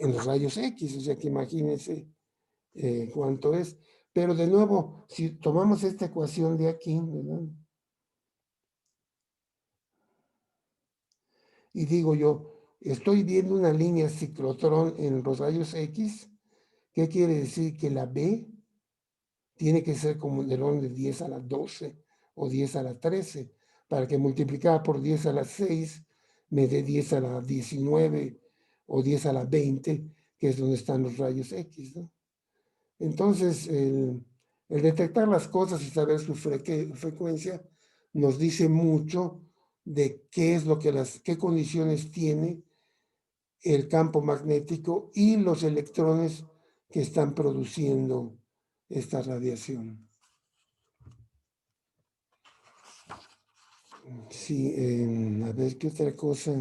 los rayos X, o sea que imagínense cuánto es. Pero de nuevo, si tomamos esta ecuación de aquí, ¿verdad? Y digo yo, estoy viendo una línea ciclotrón en los rayos X, ¿qué quiere decir? Que la B tiene que ser como del orden de 10 a la 12 o 10 a la 13, para que multiplicada por 10 a la 6 me dé 10 a la 19 o 10 a la 20, que es donde están los rayos X, ¿no? Entonces, el detectar las cosas y saber su frecuencia nos dice mucho de qué es lo que qué condiciones tiene el campo magnético y los electrones que están produciendo esta radiación. Sí, a ver qué otra cosa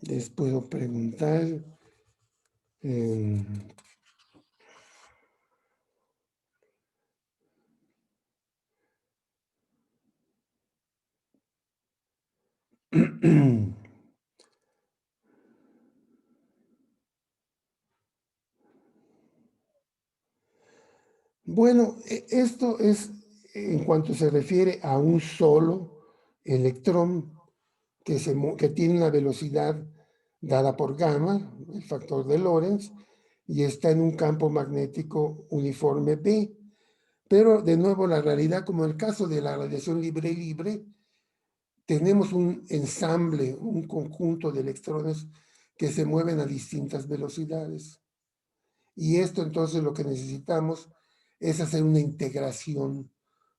les puedo preguntar. Eh, Bueno, esto es en cuanto se refiere a un solo electrón que tiene una velocidad dada por gamma, el factor de Lorentz, y está en un campo magnético uniforme B. Pero de nuevo, la realidad, como en el caso de la radiación libre, tenemos un ensamble, un conjunto de electrones que se mueven a distintas velocidades. Y esto entonces lo que necesitamos es hacer una integración.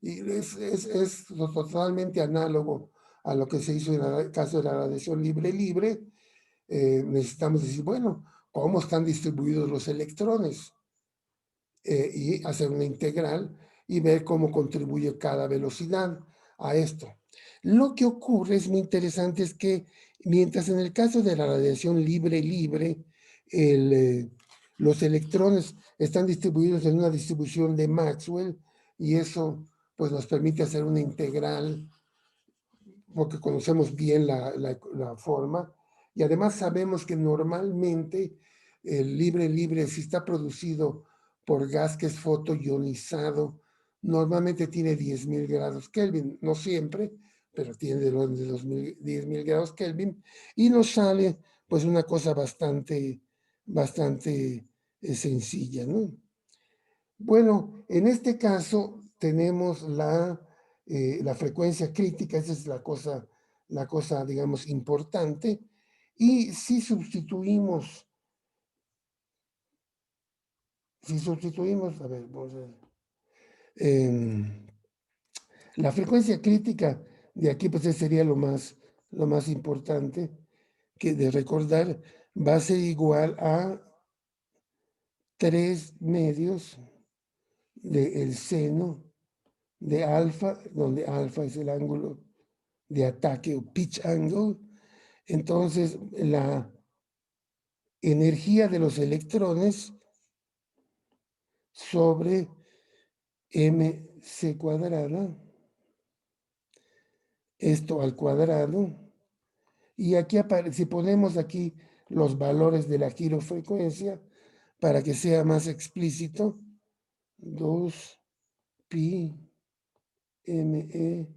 Y es totalmente análogo a lo que se hizo en el caso de la radiación libre. Necesitamos decir, bueno, ¿cómo están distribuidos los electrones? Y hacer una integral y ver cómo contribuye cada velocidad a esto. Lo que ocurre es muy interesante, es que mientras en el caso de la radiación libre, los electrones están distribuidos en una distribución de Maxwell, y eso pues nos permite hacer una integral porque conocemos bien la forma, y además sabemos que normalmente el libre, si está producido por gas que es fotoionizado, normalmente tiene 10.000 grados Kelvin, no siempre, pero tiene del orden de 10.000 grados Kelvin, y nos sale pues una cosa bastante sencilla, ¿no? Bueno, en este caso tenemos la frecuencia crítica, esa es la cosa, digamos, importante. Y si sustituimos, a ver, vamos a ver, em, la frecuencia crítica de aquí, pues sería lo más importante que de recordar, va a ser igual a 3 medios del seno de alfa, donde alfa es el ángulo de ataque o pitch angle. Entonces, la energía de los electrones sobre mc cuadrada, esto al cuadrado, y aquí si ponemos aquí los valores de la girofrecuencia para que sea más explícito, 2 pi me,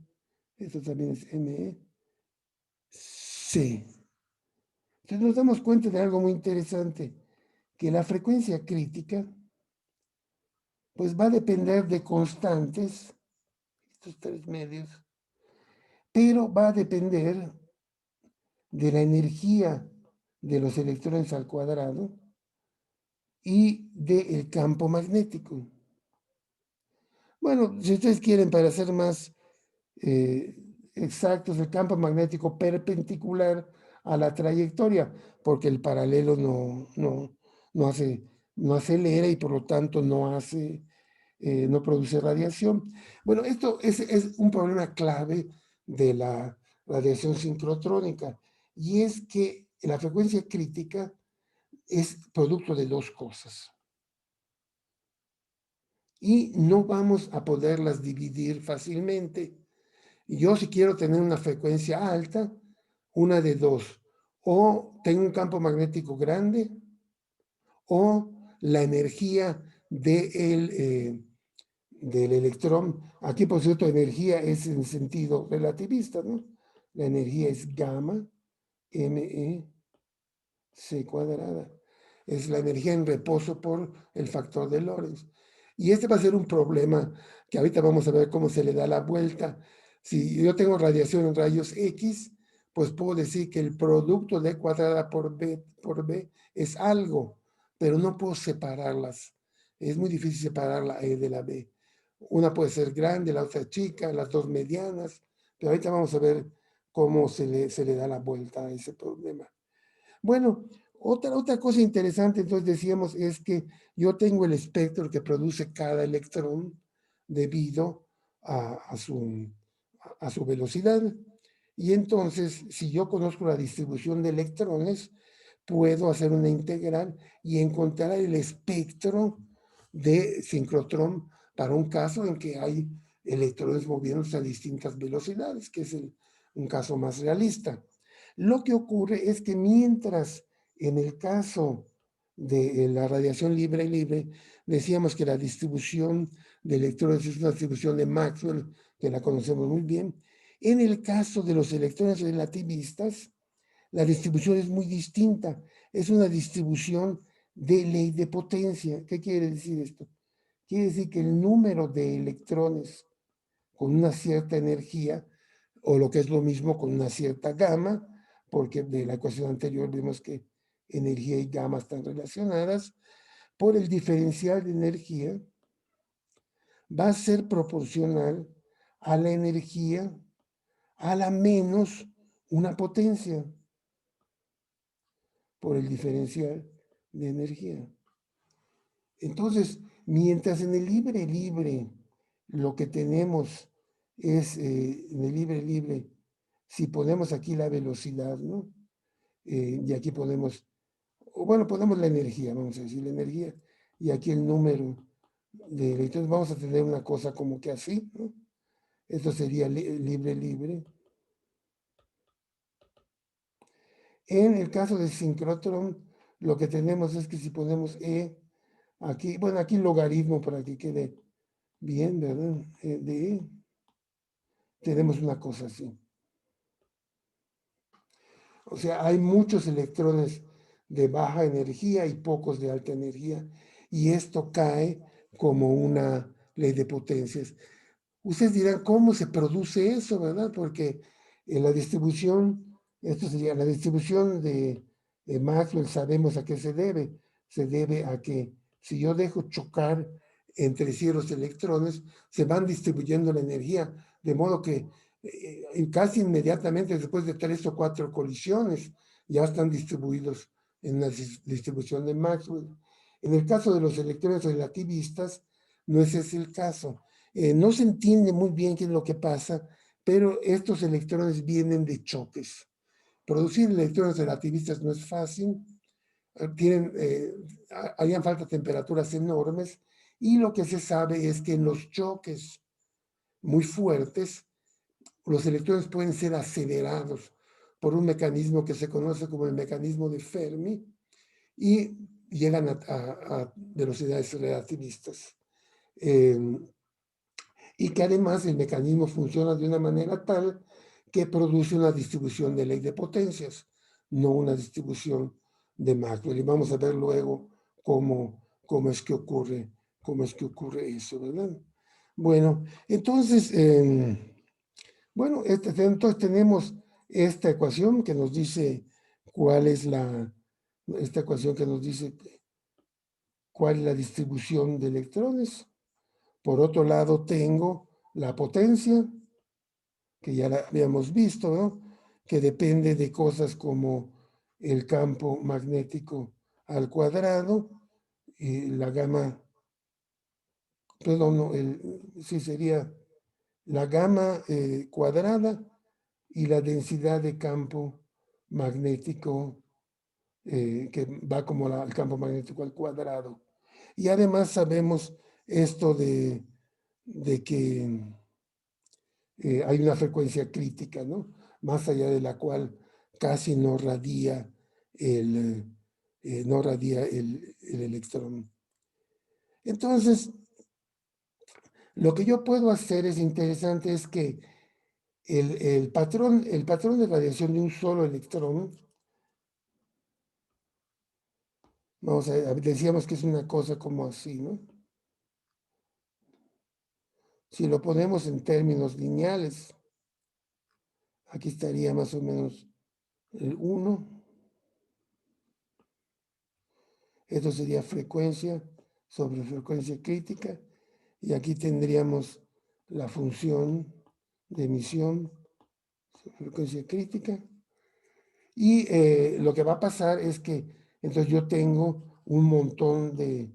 esto también es me, c. Entonces nos damos cuenta de algo muy interesante, que la frecuencia crítica pues va a depender de constantes, estos 3 medios, pero va a depender de la energía de los electrones al cuadrado y del campo magnético. Bueno, si ustedes quieren, para ser más exactos, el campo magnético perpendicular a la trayectoria, porque el paralelo no acelera y por lo tanto no produce radiación. Bueno, esto es un problema clave de la radiación sincrotrónica, y es que la frecuencia crítica es producto de dos cosas. Y no vamos a poderlas dividir fácilmente. Yo, si quiero tener una frecuencia alta, una de dos: o tengo un campo magnético grande, o la energía del electrón. Aquí, por cierto, energía es en sentido relativista, ¿no? La energía es gamma, me c cuadrada. Es la energía en reposo por el factor de Lorentz. Y este va a ser un problema que ahorita vamos a ver cómo se le da la vuelta. Si yo tengo radiación en rayos X, pues puedo decir que el producto de cuadrada por B es algo, pero no puedo separarlas. Es muy difícil separar la E de la B. Una puede ser grande, la otra chica, las dos medianas, pero ahorita vamos a ver cómo se le da la vuelta a ese problema. Bueno, otra cosa interesante, entonces decíamos, es que yo tengo el espectro que produce cada electrón debido a su velocidad. Y entonces, si yo conozco la distribución de electrones, puedo hacer una integral y encontrar el espectro de sincrotrón para un caso en que hay electrones moviéndose a distintas velocidades, que es un caso más realista. Lo que ocurre es que mientras en el caso de la radiación libre, decíamos que la distribución de electrones es una distribución de Maxwell, que la conocemos muy bien. En el caso de los electrones relativistas, la distribución es muy distinta. Es una distribución de ley de potencia. ¿Qué quiere decir esto? Quiere decir que el número de electrones con una cierta energía, o lo que es lo mismo, con una cierta gama, porque de la ecuación anterior vimos que energía y gamma están relacionadas, por el diferencial de energía, va a ser proporcional a la energía a la menos una potencia por el diferencial de energía. Entonces, mientras en el libre lo que tenemos es, en el libre, si ponemos aquí la velocidad, ¿no? Y aquí ponemos, bueno, ponemos la energía, vamos a decir, la energía, y aquí el número de electrones, vamos a tener una cosa como que así, ¿no? Esto sería libre. En el caso de sincrotrón, lo que tenemos es que si ponemos E aquí, bueno, aquí logaritmo para que quede bien, ¿verdad? De E, tenemos una cosa así. O sea, hay muchos electrones de baja energía y pocos de alta energía, y esto cae como una ley de potencias. Ustedes dirán, ¿cómo se produce eso, verdad? Porque en la distribución, esto sería la distribución de Maxwell, sabemos a qué se debe. Se debe a que si yo dejo chocar entre sí los electrones, se van distribuyendo la energía, de modo que casi inmediatamente después de 3 o 4 colisiones ya están distribuidos en la distribución de Maxwell. En el caso de los electrones relativistas, no ese es el caso. No se entiende muy bien qué es lo que pasa, pero estos electrones vienen de choques. Producir electrones relativistas no es fácil, harían falta temperaturas enormes, y lo que se sabe es que en los choques muy fuertes, los electrones pueden ser acelerados por un mecanismo que se conoce como el mecanismo de Fermi, y llegan a velocidades relativistas. Y que además el mecanismo funciona de una manera tal que produce una distribución de ley de potencias, no una distribución de Maxwell. Y vamos a ver luego cómo es que ocurre eso, ¿verdad? Bueno, entonces, entonces tenemos esta ecuación que nos dice cuál es esta ecuación que nos dice cuál es la distribución de electrones. Por otro lado, tengo la potencia, que ya la habíamos visto, ¿no? que depende de cosas como el campo magnético al cuadrado, y la gamma, perdón, no, sí sería la gamma cuadrada y la densidad de campo magnético que va como el campo magnético al cuadrado. Y además sabemos esto de que hay una frecuencia crítica, ¿no? Más allá de la cual casi no radia no radia el electrón. Entonces, lo que yo puedo hacer es interesante, es que el patrón de radiación de un solo electrón, vamos a ver, decíamos que es una cosa como así, ¿no? Si lo ponemos en términos lineales, aquí estaría más o menos el 1. Esto sería frecuencia sobre frecuencia crítica. Y aquí tendríamos la función de emisión sobre frecuencia crítica. Y lo que va a pasar es que entonces yo tengo un montón de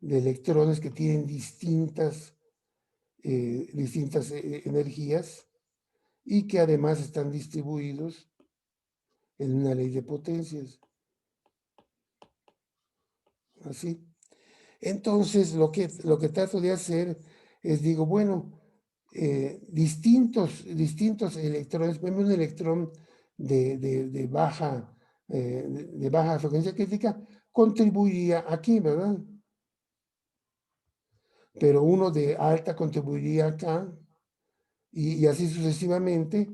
electrones que tienen distintas energías y que además están distribuidos en una ley de potencias. Así. Entonces, lo que trato de hacer es, digo, bueno, distintos electrones, por ejemplo, un electrón de de baja frecuencia crítica contribuiría aquí, ¿verdad? Pero uno de alta contribuiría acá y así sucesivamente.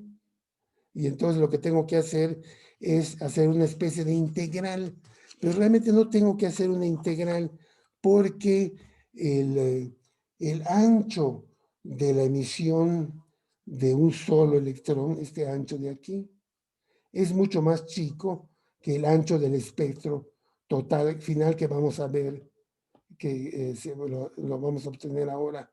Y entonces lo que tengo que hacer es hacer una especie de integral, pero realmente no tengo que hacer una integral porque el ancho de la emisión de un solo electrón, este ancho de aquí, es mucho más chico que el ancho del espectro total final que vamos a ver, que lo vamos a obtener ahora.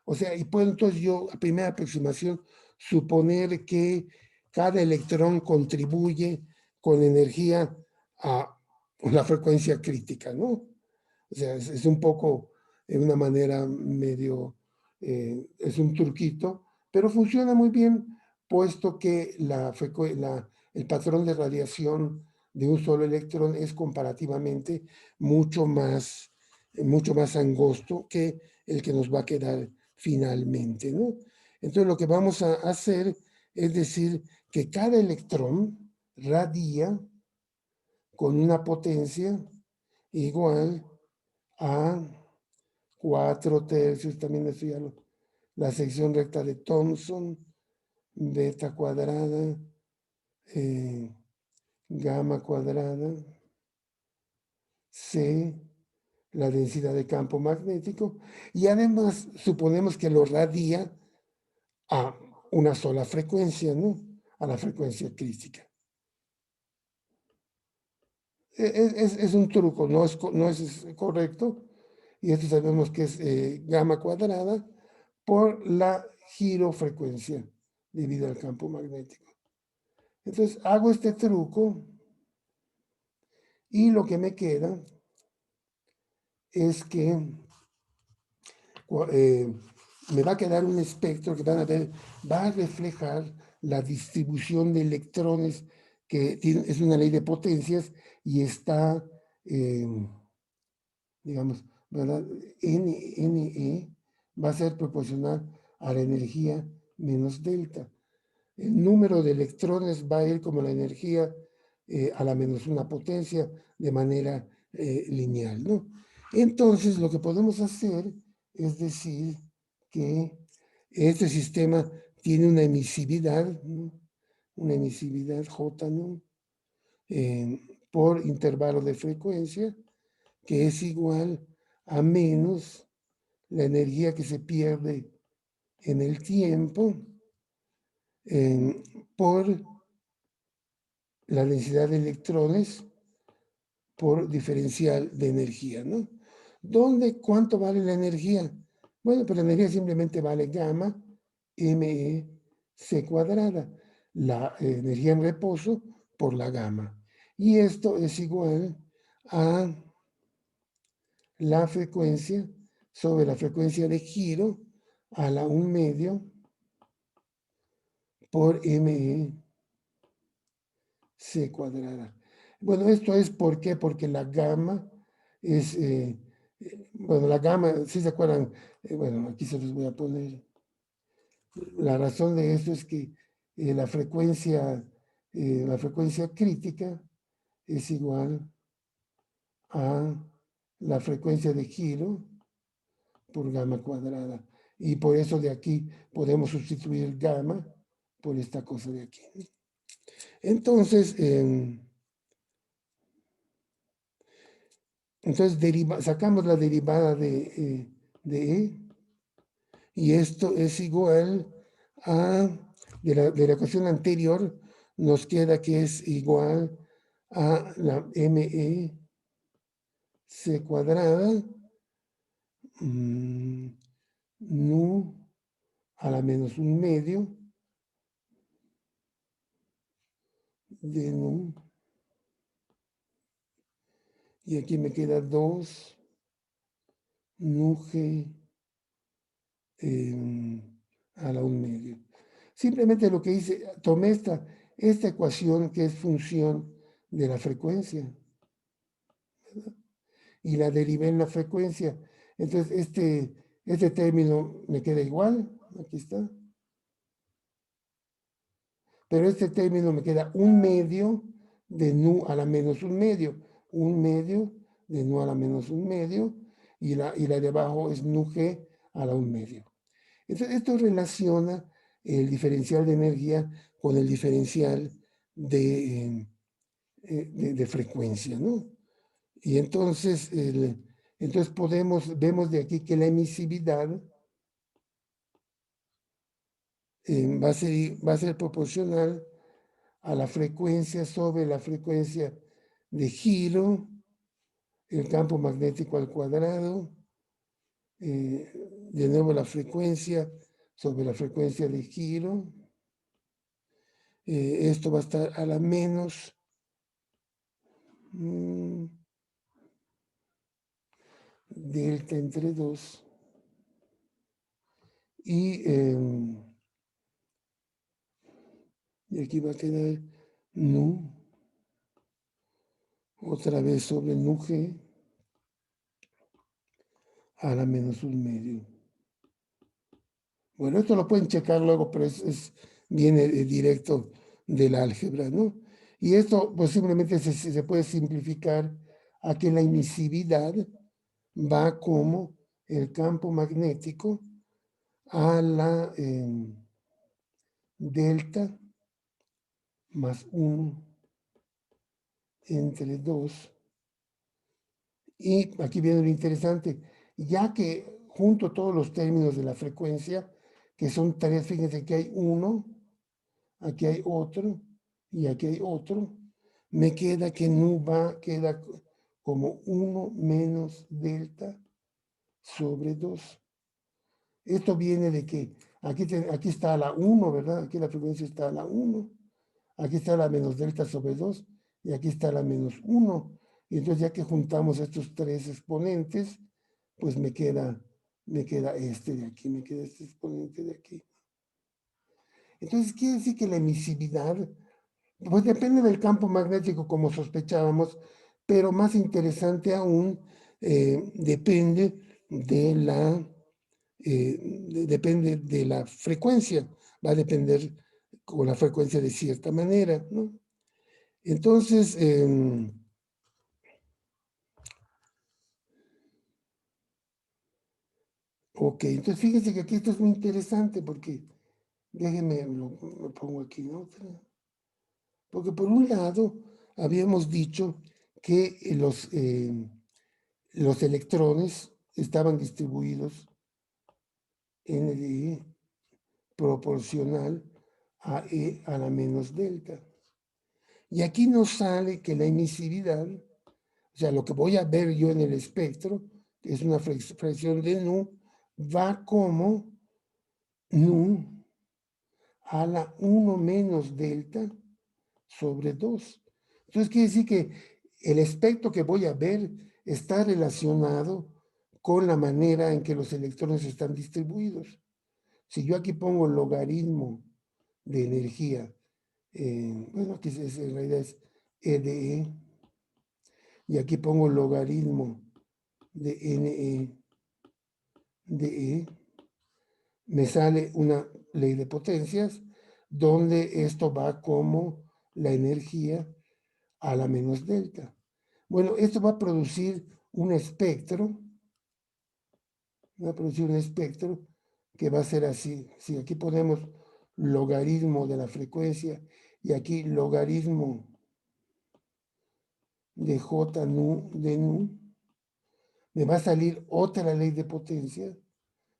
O sea, y puedo entonces yo, a primera aproximación, suponer que cada electrón contribuye con energía a la frecuencia crítica, ¿no? O sea, es un poco, de una manera medio, es un truquito, pero funciona muy bien, puesto que el patrón de radiación de un solo electrón es comparativamente mucho mucho más angosto que el que nos va a quedar finalmente, ¿no? Entonces lo que vamos a hacer es decir que cada electrón radia con una potencia igual a 4/3, también esto ya la sección recta de Thomson, beta cuadrada, gamma cuadrada, C, la densidad de campo magnético, y además suponemos que lo radia a una sola frecuencia, ¿no? A la frecuencia crítica. Es un truco, no es correcto, y esto sabemos que es gamma cuadrada por la girofrecuencia debido al campo magnético. Entonces hago este truco y lo que me queda es que me va a quedar un espectro que van a ver, va a reflejar la distribución de electrones, que es una ley de potencias y está, digamos, ¿verdad? NE va a ser proporcional a la energía menos delta. El número de electrones va a ir como la energía a la menos una potencia de manera lineal, ¿no? Entonces, lo que podemos hacer es decir que este sistema tiene una emisividad, ¿no? Una emisividad J, ¿no? Por intervalo de frecuencia, que es igual a menos la energía que se pierde en el tiempo por la densidad de electrones por diferencial de energía, ¿no? ¿Cuánto vale la energía? Bueno, pues la energía simplemente vale gamma ME C cuadrada. la energía en reposo por la gamma. Y esto es igual a la frecuencia sobre la frecuencia de giro a la 1/2 por ME C cuadrada. Bueno, esto es ¿por qué? Porque la gamma es, bueno, la gamma, si se acuerdan, bueno, aquí se los voy a poner. La razón de esto es que la frecuencia crítica es igual a la frecuencia de giro por gamma cuadrada. Y por eso de aquí podemos sustituir gamma por esta cosa de aquí. Entonces, sacamos la derivada de E, y esto es igual a, de la ecuación anterior, nos queda que es igual a la ME C cuadrada, nu a la menos 1/2 de nu, y aquí me queda 2 nu G a la 1/2. Simplemente lo que hice, tomé esta ecuación que es función de la frecuencia, ¿verdad? Y la derivé en la frecuencia. Entonces, este término me queda igual, aquí está. Pero este término me queda 1/2 de nu a la menos 1/2. 1/2 de nu a la menos 1/2, y la de abajo es nu G a la 1/2. Entonces, esto relaciona el diferencial de energía con el diferencial de frecuencia, ¿no? Y entonces, vemos de aquí que la emisividad va a ser proporcional a la frecuencia sobre la frecuencia de giro, el campo magnético al cuadrado, de nuevo la frecuencia sobre la frecuencia de giro. Esto va a estar a la menos delta entre 2. Y aquí va a quedar nu, otra vez sobre nu G a la menos 1/2. Bueno, esto lo pueden checar luego, pero viene directo del álgebra, ¿no? Y esto pues simplemente se puede simplificar a que la emisividad va como el campo magnético a la delta más 1 entre 2. Y aquí viene lo interesante, ya que junto todos los términos de la frecuencia, que son tres, fíjense que hay uno, aquí hay otro, y aquí hay otro, me queda que nu queda como 1 menos delta sobre 2. Esto viene de que aquí está la 1, ¿verdad? Aquí la frecuencia está a la 1. Aquí está la menos delta sobre 2 y aquí está la menos 1. Y entonces ya que juntamos estos tres exponentes, pues me queda este de aquí, me queda este exponente de aquí. Entonces quiere decir que la emisividad, pues depende del campo magnético como sospechábamos, pero más interesante aún, depende depende de la frecuencia, va a depender con la frecuencia de cierta manera, ¿no? Entonces, ok, entonces fíjense que aquí esto es muy interesante porque, déjenme, lo pongo aquí, ¿no? Porque por un lado, habíamos dicho que los electrones estaban distribuidos en el proporcional a E a la menos delta. Y aquí nos sale que la emisividad, o sea, lo que voy a ver yo en el espectro, que es una fracción de nu, va como nu a la 1 menos delta sobre 2. Entonces quiere decir que el espectro que voy a ver está relacionado con la manera en que los electrones están distribuidos. Si yo aquí pongo logaritmo de energía, bueno, aquí en realidad es E de E, y aquí pongo logaritmo de NE de E, me sale una ley de potencias donde esto va como la energía a la menos delta. Bueno, esto va a producir un espectro, que va a ser así. Si aquí ponemos logaritmo de la frecuencia y aquí logaritmo de J nu de nu, me va a salir otra ley de potencia,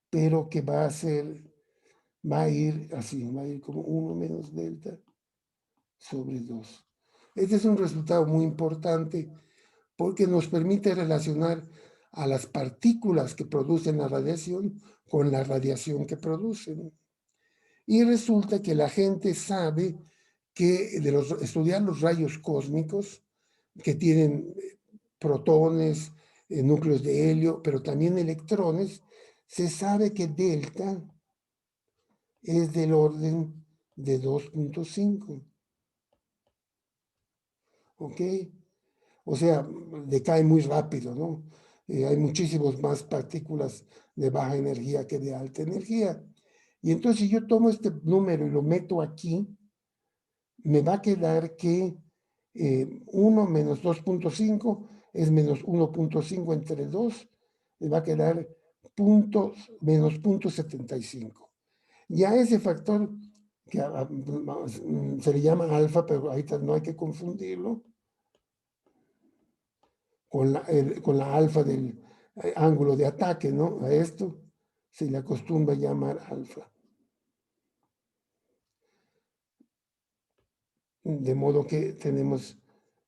pero que va a ir así, va a ir como 1 menos delta sobre 2. Este es un resultado muy importante porque nos permite relacionar a las partículas que producen la radiación con la radiación que producen. Y resulta que la gente sabe que estudiar los rayos cósmicos, que tienen protones, núcleos de helio, pero también electrones, se sabe que delta es del orden de 2.5. ¿Ok? O sea, decae muy rápido, ¿no? Hay muchísimas más partículas de baja energía que de alta energía. Y entonces si yo tomo este número y lo meto aquí, me va a quedar que 1 menos 2.5 es menos 1.5 entre 2, me va a quedar menos 0.75. Ya ese factor, que se le llama alfa, pero ahorita no hay que confundirlo, con la alfa del ángulo de ataque, ¿no? A esto se le acostumbra llamar alfa. De modo que tenemos,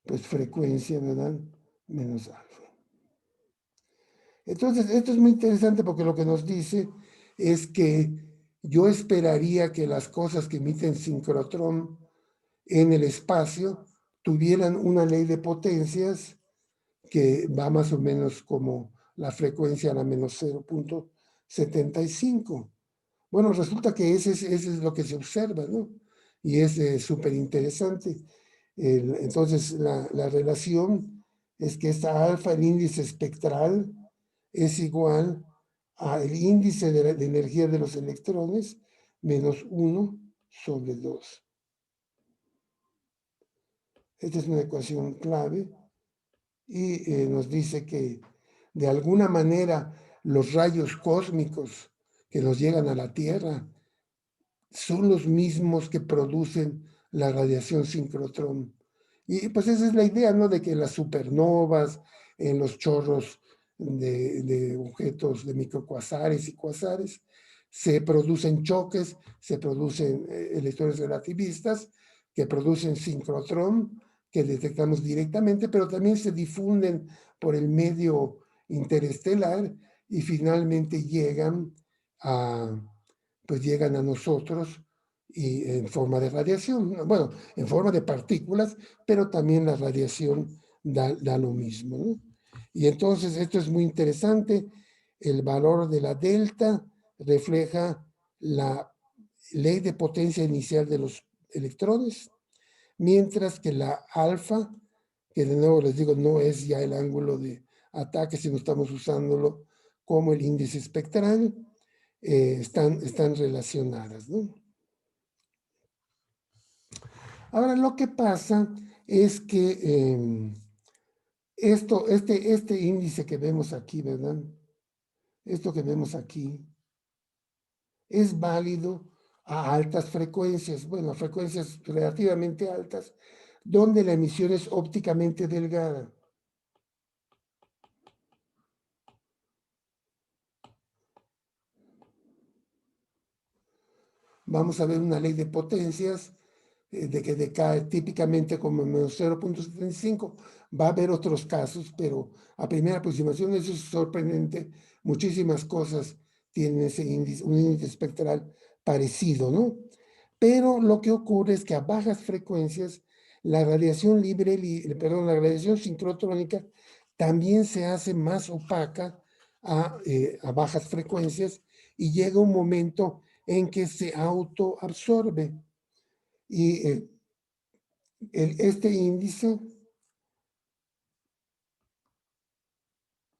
pues, frecuencia, ¿verdad? Menos alfa. Entonces, esto es muy interesante porque lo que nos dice es que yo esperaría que las cosas que emiten sincrotrón en el espacio tuvieran una ley de potencias que va más o menos como la frecuencia a la menos 0.75. Bueno, resulta que ese es lo que se observa, ¿no? Y es súper interesante. Entonces, la relación es que esta alfa, el índice espectral, es igual al índice de energía de los electrones menos 1 sobre 2. Esta es una ecuación clave y nos dice que de alguna manera los rayos cósmicos que nos llegan a la Tierra son los mismos que producen la radiación sincrotrón. Y pues esa es la idea, ¿no? De que las supernovas, en los chorros de objetos de microcuasares y cuasares, se producen choques, se producen electrones relativistas que producen sincrotrón, que detectamos directamente, pero también se difunden por el medio interestelar y finalmente llegan a nosotros y en forma de radiación, bueno, en forma de partículas, pero también la radiación da lo mismo, ¿no? Y entonces esto es muy interesante, el valor de la delta refleja la ley de potencia inicial de los electrones, mientras que la alfa, que de nuevo les digo, no es ya el ángulo de ataque, sino estamos usándolo como el índice espectral, están relacionadas, ¿no? Ahora, lo que pasa es que este índice que vemos aquí, ¿verdad? Esto que vemos aquí es válido a altas frecuencias, bueno, a frecuencias relativamente altas, donde la emisión es ópticamente delgada. Vamos a ver una ley de potencias de que decae típicamente como menos 0.75. Va a haber otros casos, pero a primera aproximación eso es sorprendente. Muchísimas cosas tienen ese índice, un índice espectral parecido, ¿no? Pero lo que ocurre es que a bajas frecuencias, la radiación la radiación sincrotrónica también se hace más opaca a bajas frecuencias y llega un momento en que se autoabsorbe. Y este índice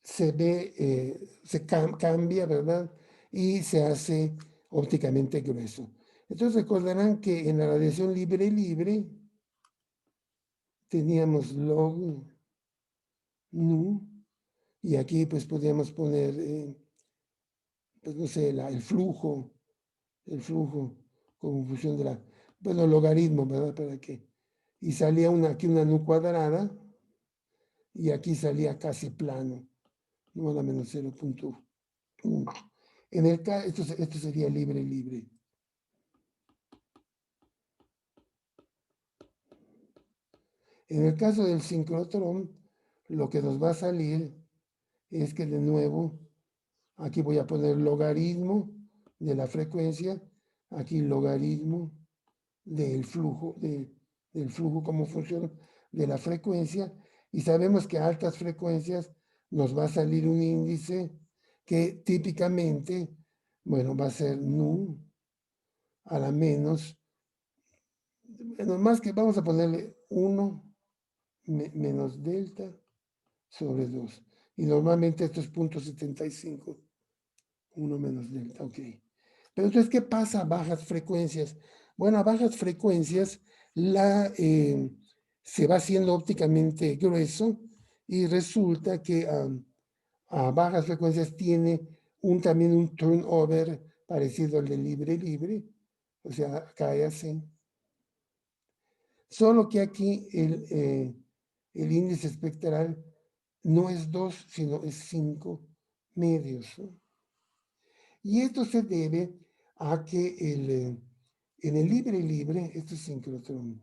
se ve, cambia, ¿verdad? Y se hace ópticamente grueso. Entonces recordarán que en la radiación libre teníamos log nu, y aquí pues podríamos poner, pues no sé, el flujo como función de la, bueno, logaritmo, ¿verdad? ¿Para qué? Y salía aquí una nu cuadrada, y aquí salía casi plano, no a la menos 0.1. En el caso, esto sería libre. En el caso del sincrotrón, lo que nos va a salir es que de nuevo, aquí voy a poner logaritmo de la frecuencia, aquí logaritmo del flujo, del flujo como función de la frecuencia, y sabemos que a altas frecuencias nos va a salir un índice que típicamente, bueno, va a ser nu a la menos, bueno, más que vamos a ponerle 1 menos delta sobre 2. Y normalmente esto es 0.75. 1 menos delta, ok. Pero entonces, ¿qué pasa a bajas frecuencias? Bueno, a bajas frecuencias se va haciendo ópticamente grueso y resulta que a bajas frecuencias tiene también un turnover parecido al de libre, o sea, cae así. Solo que aquí el índice espectral no es 2, sino es 5 medios, ¿no? Y esto se debe a que en el libre, esto es sincrotrón,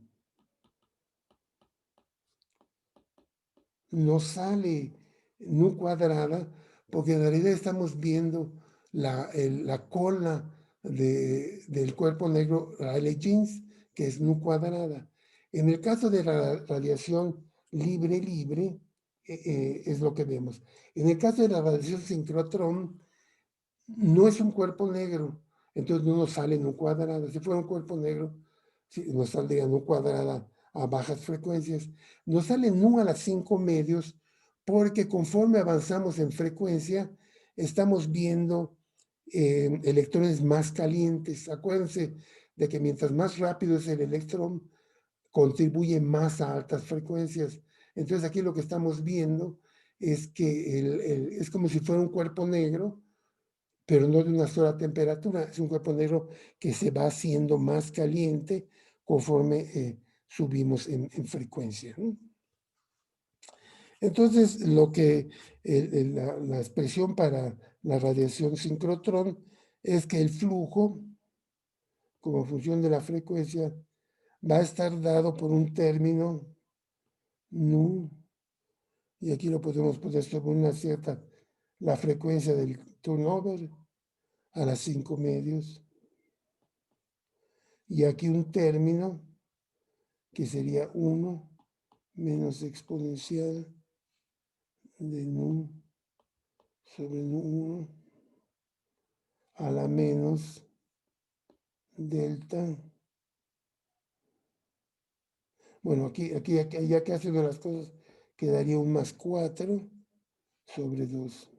no sale nu cuadrada, porque en realidad estamos viendo la cola del cuerpo negro Rayleigh Jeans, que es nu cuadrada. En el caso de la radiación libre, es lo que vemos. En el caso de la radiación sincrotrón, no es un cuerpo negro, entonces no nos sale nu cuadrada. Si fuera un cuerpo negro, sí, nos saldría nu cuadrada a bajas frecuencias. Nos sale nu a las 5 medios, porque conforme avanzamos en frecuencia, estamos viendo electrones más calientes. Acuérdense de que mientras más rápido es el electrón, contribuye más a altas frecuencias. Entonces aquí lo que estamos viendo es que es como si fuera un cuerpo negro, pero no de una sola temperatura. Es un cuerpo negro que se va haciendo más caliente conforme subimos en frecuencia, ¿no? Entonces, la expresión para la radiación sincrotrón es que el flujo, como función de la frecuencia, va a estar dado por un término nu, y aquí lo podemos poner sobre una cierta, la frecuencia del turnover a las 5 medios, y aquí un término que sería 1 menos exponencial de nu sobre nu1 a la menos delta. Bueno, ya que haciendo las cosas, quedaría un más 4 sobre 2.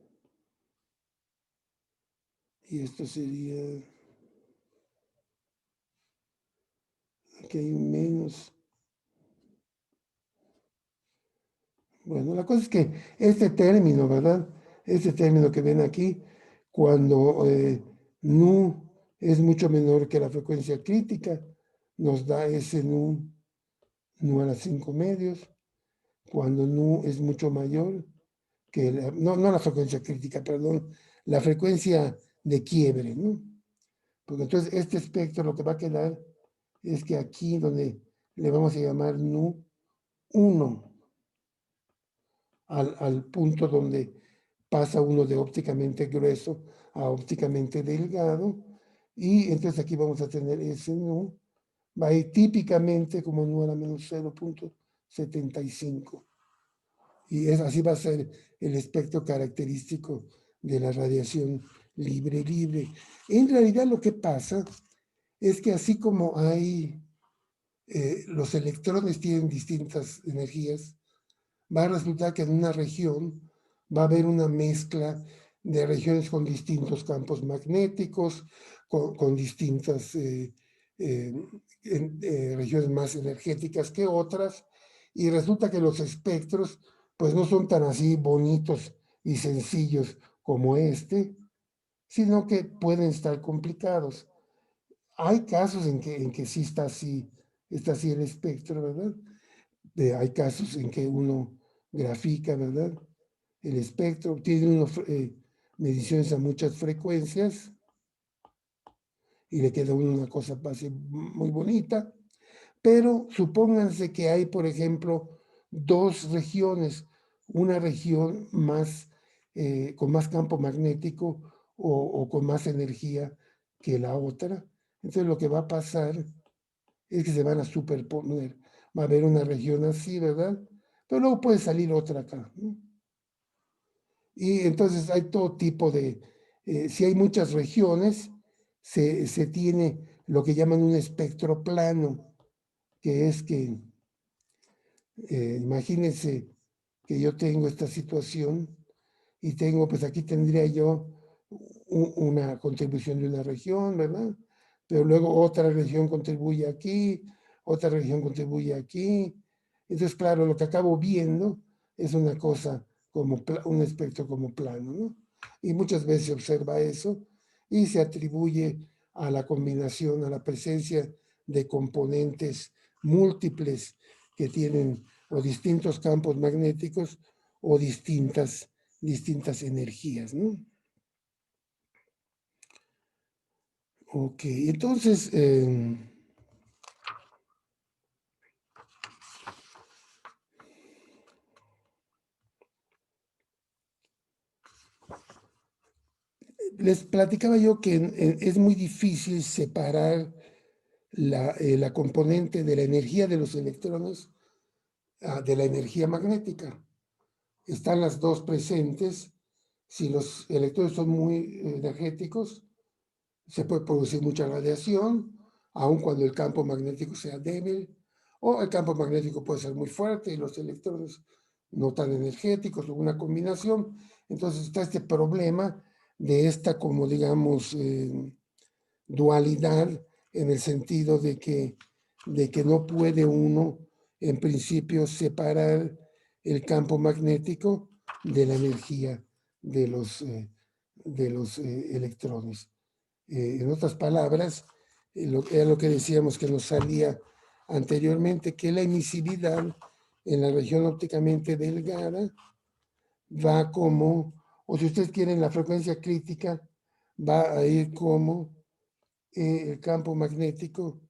Y esto sería, aquí hay un menos. Bueno, la cosa es que este término, ¿verdad? Este término que ven aquí, cuando nu es mucho menor que la frecuencia crítica, nos da ese nu a las 5 medios. Cuando nu es mucho mayor que no la frecuencia crítica, perdón, la frecuencia de quiebre, ¿no? Porque entonces este espectro lo que va a quedar es que aquí donde le vamos a llamar nu 1, al punto donde pasa uno de ópticamente grueso a ópticamente delgado, y entonces aquí vamos a tener ese nu va a ir típicamente como 9 a la menos 0.75. Y así va a ser el espectro característico de la radiación libre. En realidad lo que pasa es que así como hay, los electrones tienen distintas energías, va a resultar que en una región va a haber una mezcla de regiones con distintos campos magnéticos, con distintas regiones más energéticas que otras, y resulta que los espectros pues no son tan así bonitos y sencillos como este, sino que pueden estar complicados. Hay casos en que sí está así el espectro, ¿verdad? Hay casos en que uno grafica, ¿verdad? El espectro, tiene uno mediciones a muchas frecuencias y le queda a uno una cosa así muy bonita, pero supónganse que hay, por ejemplo, dos regiones, una región más, con más campo magnético o con más energía que la otra. Entonces lo que va a pasar es que se van a superponer. Va a haber una región así, ¿verdad? Pero luego puede salir otra acá, ¿no? Y entonces hay todo tipo de, si hay muchas regiones, se tiene lo que llaman un espectro plano, que es que, imagínense que yo tengo esta situación y tengo, pues aquí tendría yo una contribución de una región, ¿verdad? Pero luego otra región contribuye aquí, otra región contribuye aquí. Entonces, claro, lo que acabo viendo es una cosa como un espectro como plano, ¿no? Y muchas veces se observa eso y se atribuye a la combinación, a la presencia de componentes múltiples que tienen o distintos campos magnéticos o distintas energías, ¿no? Ok, entonces, les platicaba yo que es muy difícil separar la componente de la energía de los electrones de la energía magnética. Están las dos presentes. Si los electrones son muy energéticos, se puede producir mucha radiación, aun cuando el campo magnético sea débil, o el campo magnético puede ser muy fuerte y los electrones no tan energéticos, o una combinación. Entonces está este problema de esta, como digamos, dualidad en el sentido de que no puede uno, en principio, separar el campo magnético de la energía de los electrones. En otras palabras, era lo que decíamos que nos salía anteriormente, que la emisividad en la región ópticamente delgada va como, o si ustedes quieren la frecuencia crítica, va a ir como el campo magnético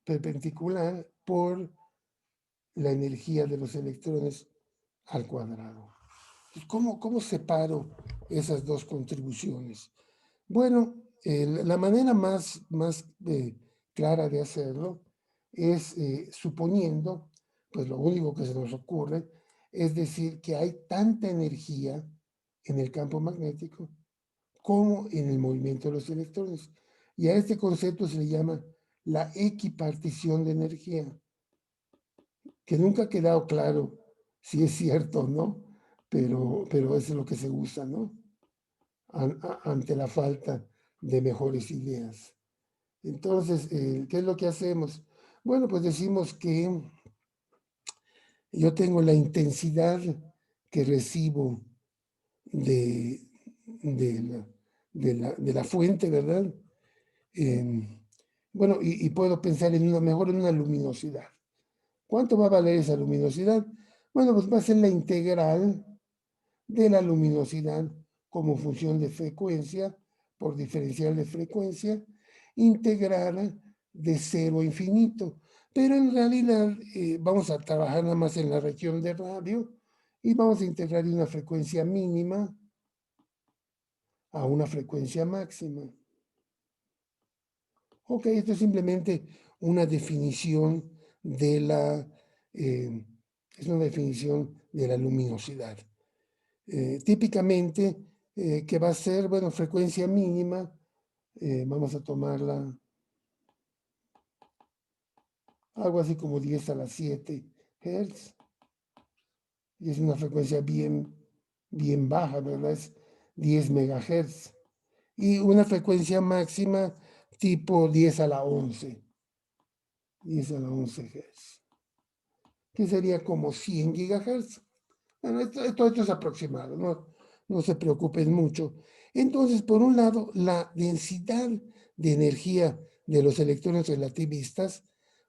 perpendicular por la energía de los electrones al cuadrado. ¿Cómo separo esas dos contribuciones? Bueno, la manera más clara de hacerlo es suponiendo, pues lo único que se nos ocurre es decir que hay tanta energía en el campo magnético como en el movimiento de los electrones. Y a este concepto se le llama la equipartición de energía, que nunca ha quedado claro si es cierto o no, pero eso es lo que se usa, ¿no? Ante la falta de mejores ideas. Entonces, ¿qué es lo que hacemos? Bueno, pues decimos que yo tengo la intensidad que recibo de, de la fuente, ¿verdad? Bueno, y puedo pensar mejor en una luminosidad. ¿Cuánto va a valer esa luminosidad? Bueno, pues va a ser la integral de la luminosidad como función de frecuencia por diferencial de frecuencia integrada de 0 a infinito. Pero en realidad vamos a trabajar nada más en la región de radio y vamos a integrar de una frecuencia mínima a una frecuencia máxima. Ok, esto es simplemente una definición de es una definición de la luminosidad. Típicamente, que va a ser, bueno, frecuencia mínima, vamos a tomarla algo así como 10 a la 7 Hz, y es una frecuencia bien baja, ¿verdad? Es 10 megahertz. Y una frecuencia máxima tipo 10 a la 11, 10 a la 11 Hz, que sería como 100 gigahertz. Bueno, esto es aproximado, no se preocupen mucho. Entonces, por un lado, la densidad de energía de los electrones relativistas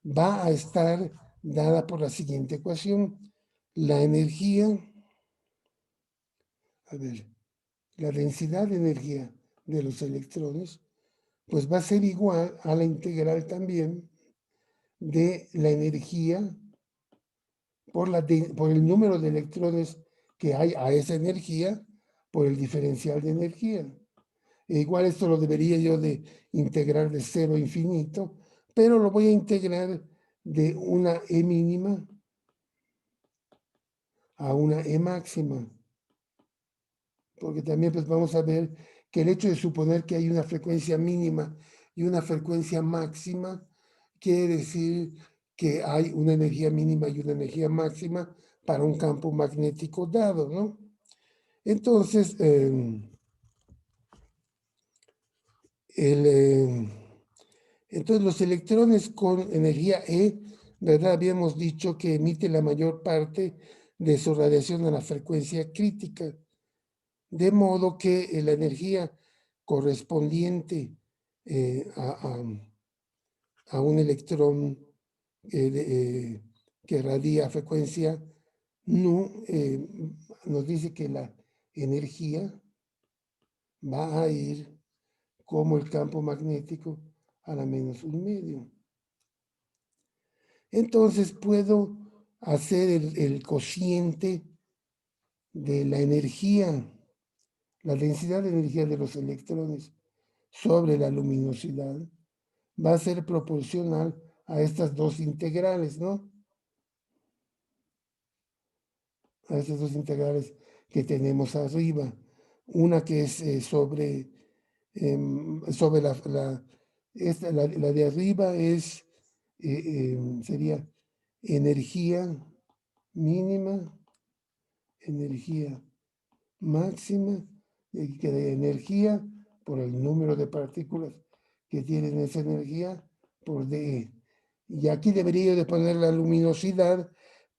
va a estar dada por la siguiente ecuación. La energía, a ver, la densidad de energía de los electrones, pues va a ser igual a la integral también de la energía por el número de electrones que hay a esa energía por el diferencial de energía. Igual esto lo debería yo de integrar de 0 a infinito, pero lo voy a integrar de una E mínima a una E máxima, porque también pues vamos a ver que el hecho de suponer que hay una frecuencia mínima y una frecuencia máxima quiere decir que hay una energía mínima y una energía máxima para un campo magnético dado, ¿no? Entonces, entonces los electrones con energía E, ¿verdad? Habíamos dicho que emite la mayor parte de su radiación a la frecuencia crítica, de modo que la energía correspondiente eh, a, a- a un electrón que radia a frecuencia nu, nos dice que la energía va a ir como el campo magnético a la menos un medio. Entonces puedo hacer el cociente de la energía, la densidad de energía de los electrones sobre la luminosidad, va a ser proporcional a estas dos integrales, ¿no? A estas dos integrales que tenemos arriba. Una que es sobre la de arriba sería energía mínima, energía máxima, y aquí queda energía por el número de partículas que tienen esa energía por dE. Y aquí debería de poner la luminosidad,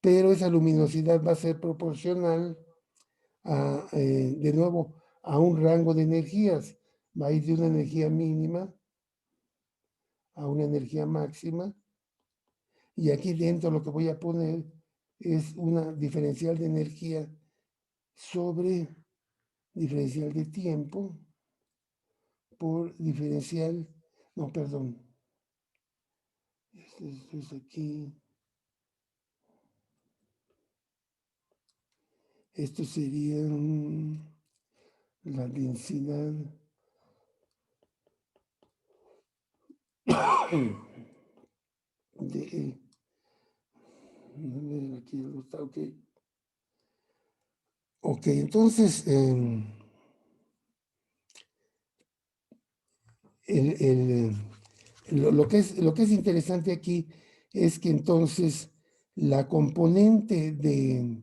pero esa luminosidad va a ser proporcional de nuevo, a un rango de energías. Va a ir de una energía mínima a una energía máxima. Y aquí dentro lo que voy a poner es una diferencial de energía sobre diferencial de tiempo por diferencial, no, perdón, esto es aquí, esto sería la densidad de, aquí está, ok. Ok, entonces, lo que es interesante aquí es que entonces la componente de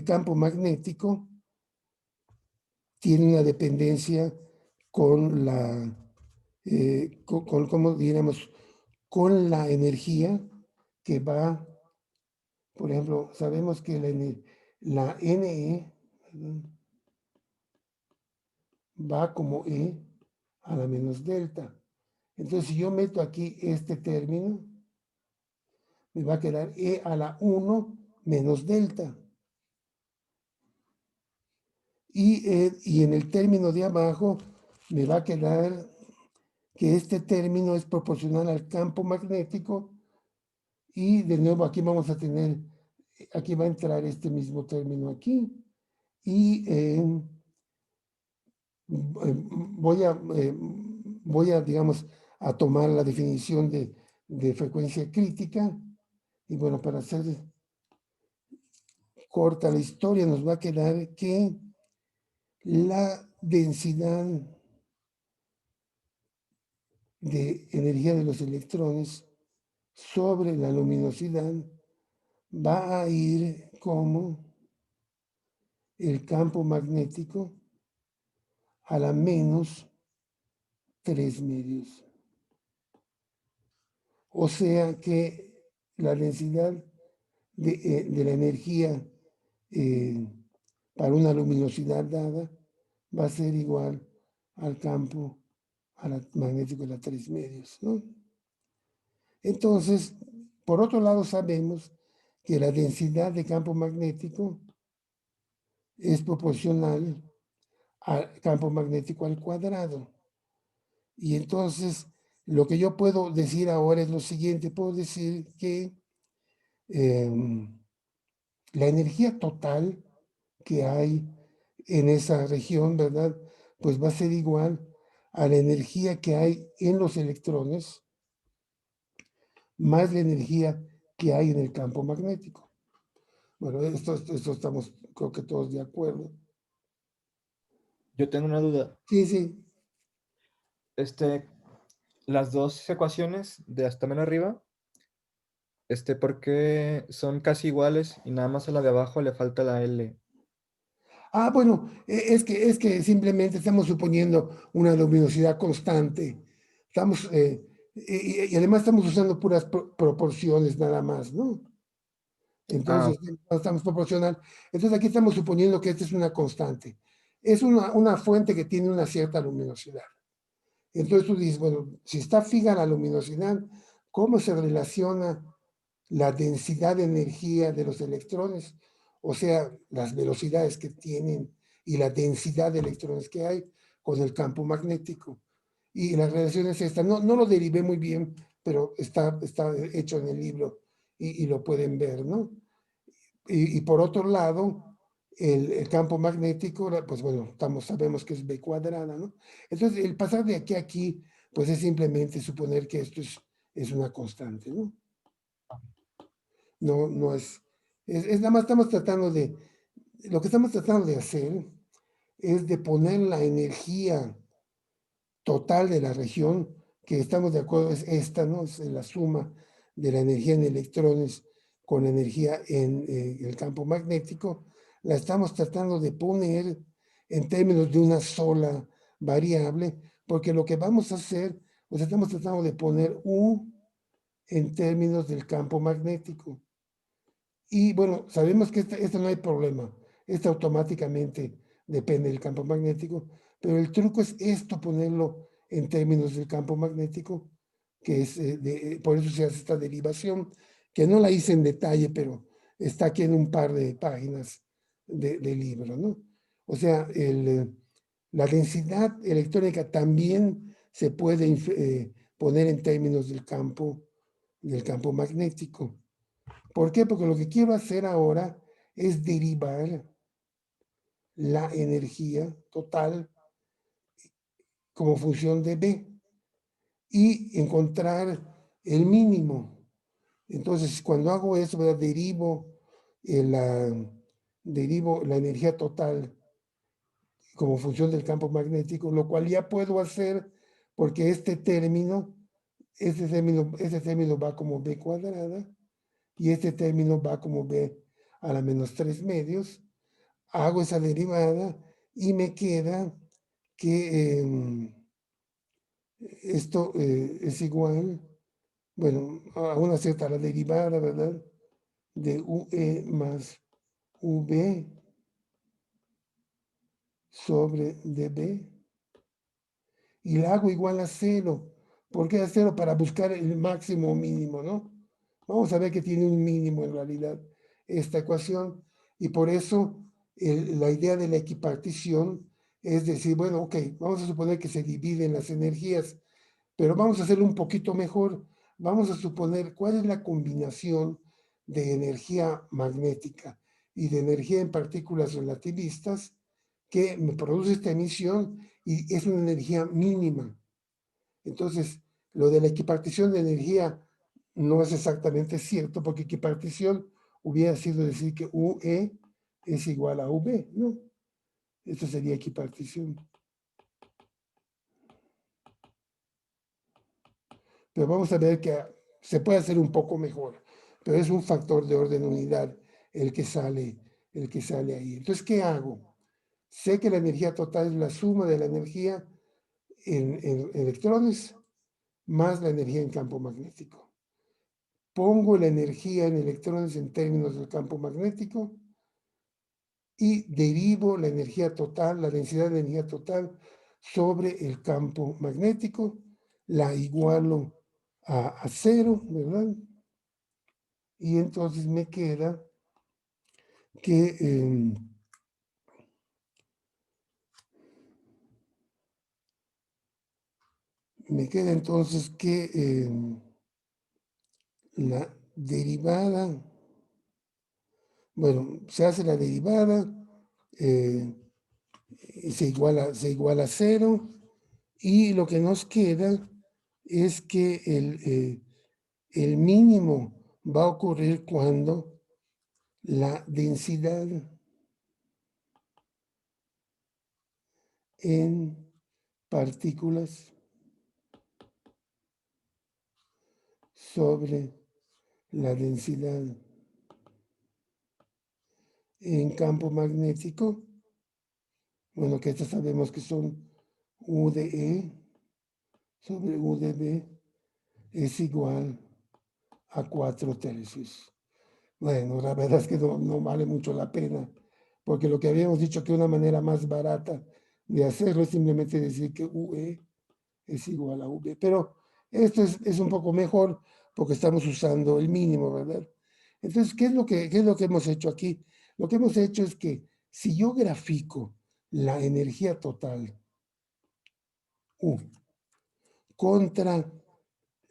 campo magnético tiene una dependencia con ¿cómo diríamos? Con la energía que va, por ejemplo, sabemos que la NE, perdón, va como E a la menos delta. Entonces, si yo meto aquí este término, me va a quedar E a la 1 menos delta. Y en el término de abajo me va a quedar que este término es proporcional al campo magnético y de nuevo aquí vamos a tener, aquí va a entrar este mismo término aquí y voy a voy a, digamos, a tomar la definición de frecuencia crítica. Y bueno, para hacer corta la historia, nos va a quedar que la densidad de energía de los electrones sobre la luminosidad va a ir como el campo magnético a la menos 3 medios. O sea que la densidad de la energía eh, para una luminosidad dada va a ser igual al campo magnético de la 3 medios, ¿no? Entonces, por otro lado, sabemos que la densidad de campo magnético es proporcional al campo magnético al cuadrado. Y entonces, lo que yo puedo decir ahora es lo siguiente, puedo decir que la energía total que hay en esa región, ¿verdad? Pues va a ser igual a la energía que hay en los electrones, más la energía que hay en el campo magnético. Bueno, esto estamos, creo que todos de acuerdo. Yo tengo una duda. Sí, sí. Este, las dos ecuaciones de hasta menos arriba, ¿por qué son casi iguales y nada más a la de abajo le falta la L? Ah, bueno, es que simplemente estamos suponiendo una luminosidad constante. Estamos, y además estamos usando puras proporciones nada más, ¿no? Ah, Entonces, no estamos proporcional. Entonces, aquí estamos suponiendo que esta es una constante. Es una fuente que tiene una cierta luminosidad. Entonces tú dices, bueno, si está fija la luminosidad, ¿cómo se relaciona la densidad de energía de los electrones? O sea, las velocidades que tienen y la densidad de electrones que hay con el campo magnético. Y la relación es esta. No lo derivé muy bien, pero está hecho en el libro y lo pueden ver, ¿no? Y por otro lado, el campo magnético, pues bueno, sabemos que es B cuadrada, ¿no? Entonces, el pasar de aquí a aquí, pues es simplemente suponer que esto es una constante, ¿no? No es nada más estamos tratando lo que estamos tratando de hacer es de poner la energía total de la región, que estamos de acuerdo, es esta, ¿no? Es la suma de la energía en electrones con la energía en el campo magnético, la estamos tratando de poner en términos de una sola variable, porque lo que vamos a hacer, pues estamos tratando de poner U en términos del campo magnético. Y bueno, sabemos que esta no hay problema, esta automáticamente depende del campo magnético, pero el truco es esto, ponerlo en términos del campo magnético, que es, por eso se hace esta derivación, que no la hice en detalle, pero está aquí en un par de páginas del libro, ¿no? O sea, la densidad electrónica también se puede poner en términos del campo magnético. ¿Por qué? Porque lo que quiero hacer ahora es derivar la energía total como función de B y encontrar el mínimo. Entonces, cuando hago eso, ¿verdad? Derivo la energía total como función del campo magnético, lo cual ya puedo hacer porque este término va como B cuadrada y este término va como B a la menos 3 medios. Hago esa derivada y me queda que esto es igual, bueno, aún acepta la derivada, ¿verdad? De UE más V sobre dB y la hago igual a cero. ¿Por qué a cero? Para buscar el máximo o mínimo, ¿no? Vamos a ver que tiene un mínimo en realidad esta ecuación y por eso la idea de la equipartición es decir, bueno, ok, vamos a suponer que se dividen las energías, pero vamos a hacerlo un poquito mejor. Vamos a suponer cuál es la combinación de energía magnética y de energía en partículas relativistas que me produce esta emisión y es una energía mínima. Entonces, lo de la equipartición de energía no es exactamente cierto, porque equipartición hubiera sido decir que UE es igual a UB, ¿no? Esto sería equipartición. Pero vamos a ver que se puede hacer un poco mejor, pero es un factor de orden unidad el que sale ahí. Entonces, ¿qué hago? Sé que la energía total es la suma de la energía en electrones más la energía en campo magnético. Pongo la energía en electrones en términos del campo magnético y derivo la energía total, la densidad de energía total sobre el campo magnético, la igualo a cero, ¿verdad? Y entonces me queda que la derivada, bueno, se hace la derivada, se iguala a cero, y lo que nos queda es que el mínimo va a ocurrir cuando la densidad en partículas sobre la densidad en campo magnético, bueno, que estas sabemos que son U de E sobre U de B es igual a 4/3. Bueno, la verdad es que no vale mucho la pena, porque lo que habíamos dicho que una manera más barata de hacerlo es simplemente decir que UE es igual a V. Pero esto es un poco mejor porque estamos usando el mínimo, ¿verdad? Entonces, qué es lo que hemos hecho aquí? Lo que hemos hecho es que si yo grafico la energía total U contra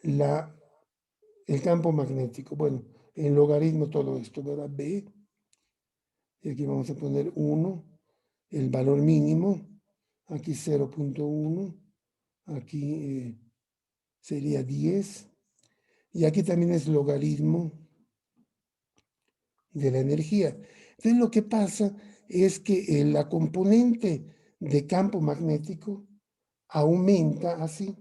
el campo magnético, bueno, en logaritmo todo esto, ¿verdad? B, y aquí vamos a poner 1, el valor mínimo, aquí 0.1, aquí sería 10, y aquí también es logaritmo de la energía. Entonces lo que pasa es que la componente de campo magnético aumenta así.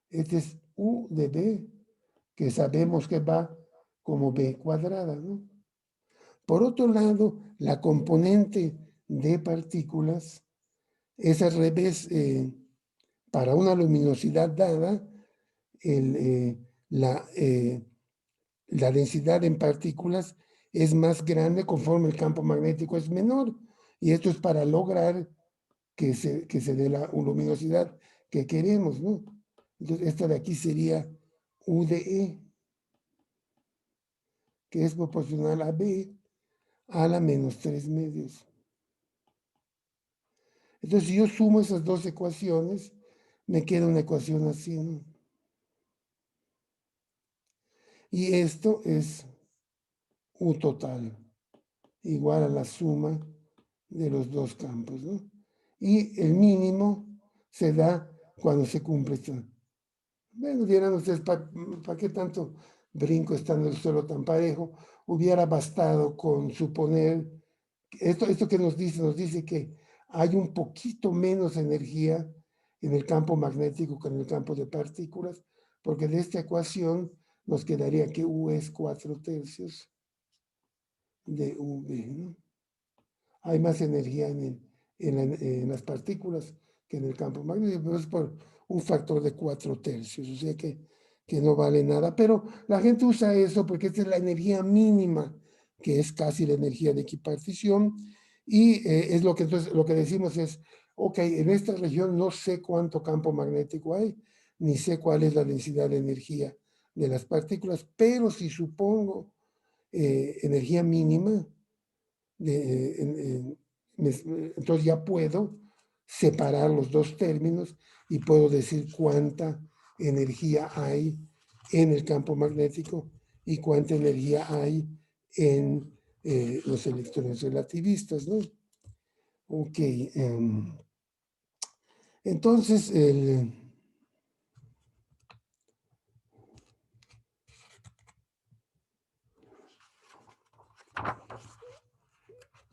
Este es U de B, que sabemos que va como B cuadrada, ¿no? Por otro lado, la componente de partículas es al revés. Para una luminosidad dada, el, la densidad en partículas es más grande conforme el campo magnético es menor. Y esto es para lograr que se dé la luminosidad que queremos, ¿no? Entonces, esta de aquí sería U de E, que es proporcional a B a la menos 3 medios. Entonces, si yo sumo esas dos ecuaciones, me queda una ecuación así, ¿no? Y esto es U total, igual a la suma de los dos campos, ¿no? Y el mínimo se da cuando se cumple esto. Bueno, dirán ustedes, ¿para qué tanto brinco estando el suelo tan parejo? Hubiera bastado con suponer, esto que nos dice que hay un poquito menos energía en el campo magnético que en el campo de partículas, porque de esta ecuación nos quedaría que U es 4/3 de V, ¿no? Hay más energía en las partículas que en el campo magnético, pero es por un factor de 4/3, o sea que no vale nada. Pero la gente usa eso porque esta es la energía mínima, que es casi la energía de equipartición, y es lo que entonces lo que decimos es, ok, en esta región no sé cuánto campo magnético hay, ni sé cuál es la densidad de energía de las partículas, pero si supongo energía mínima, entonces ya puedo separar los dos términos y puedo decir cuánta energía hay en el campo magnético y cuánta energía hay en los electrones relativistas, ¿no? Ok. Entonces, en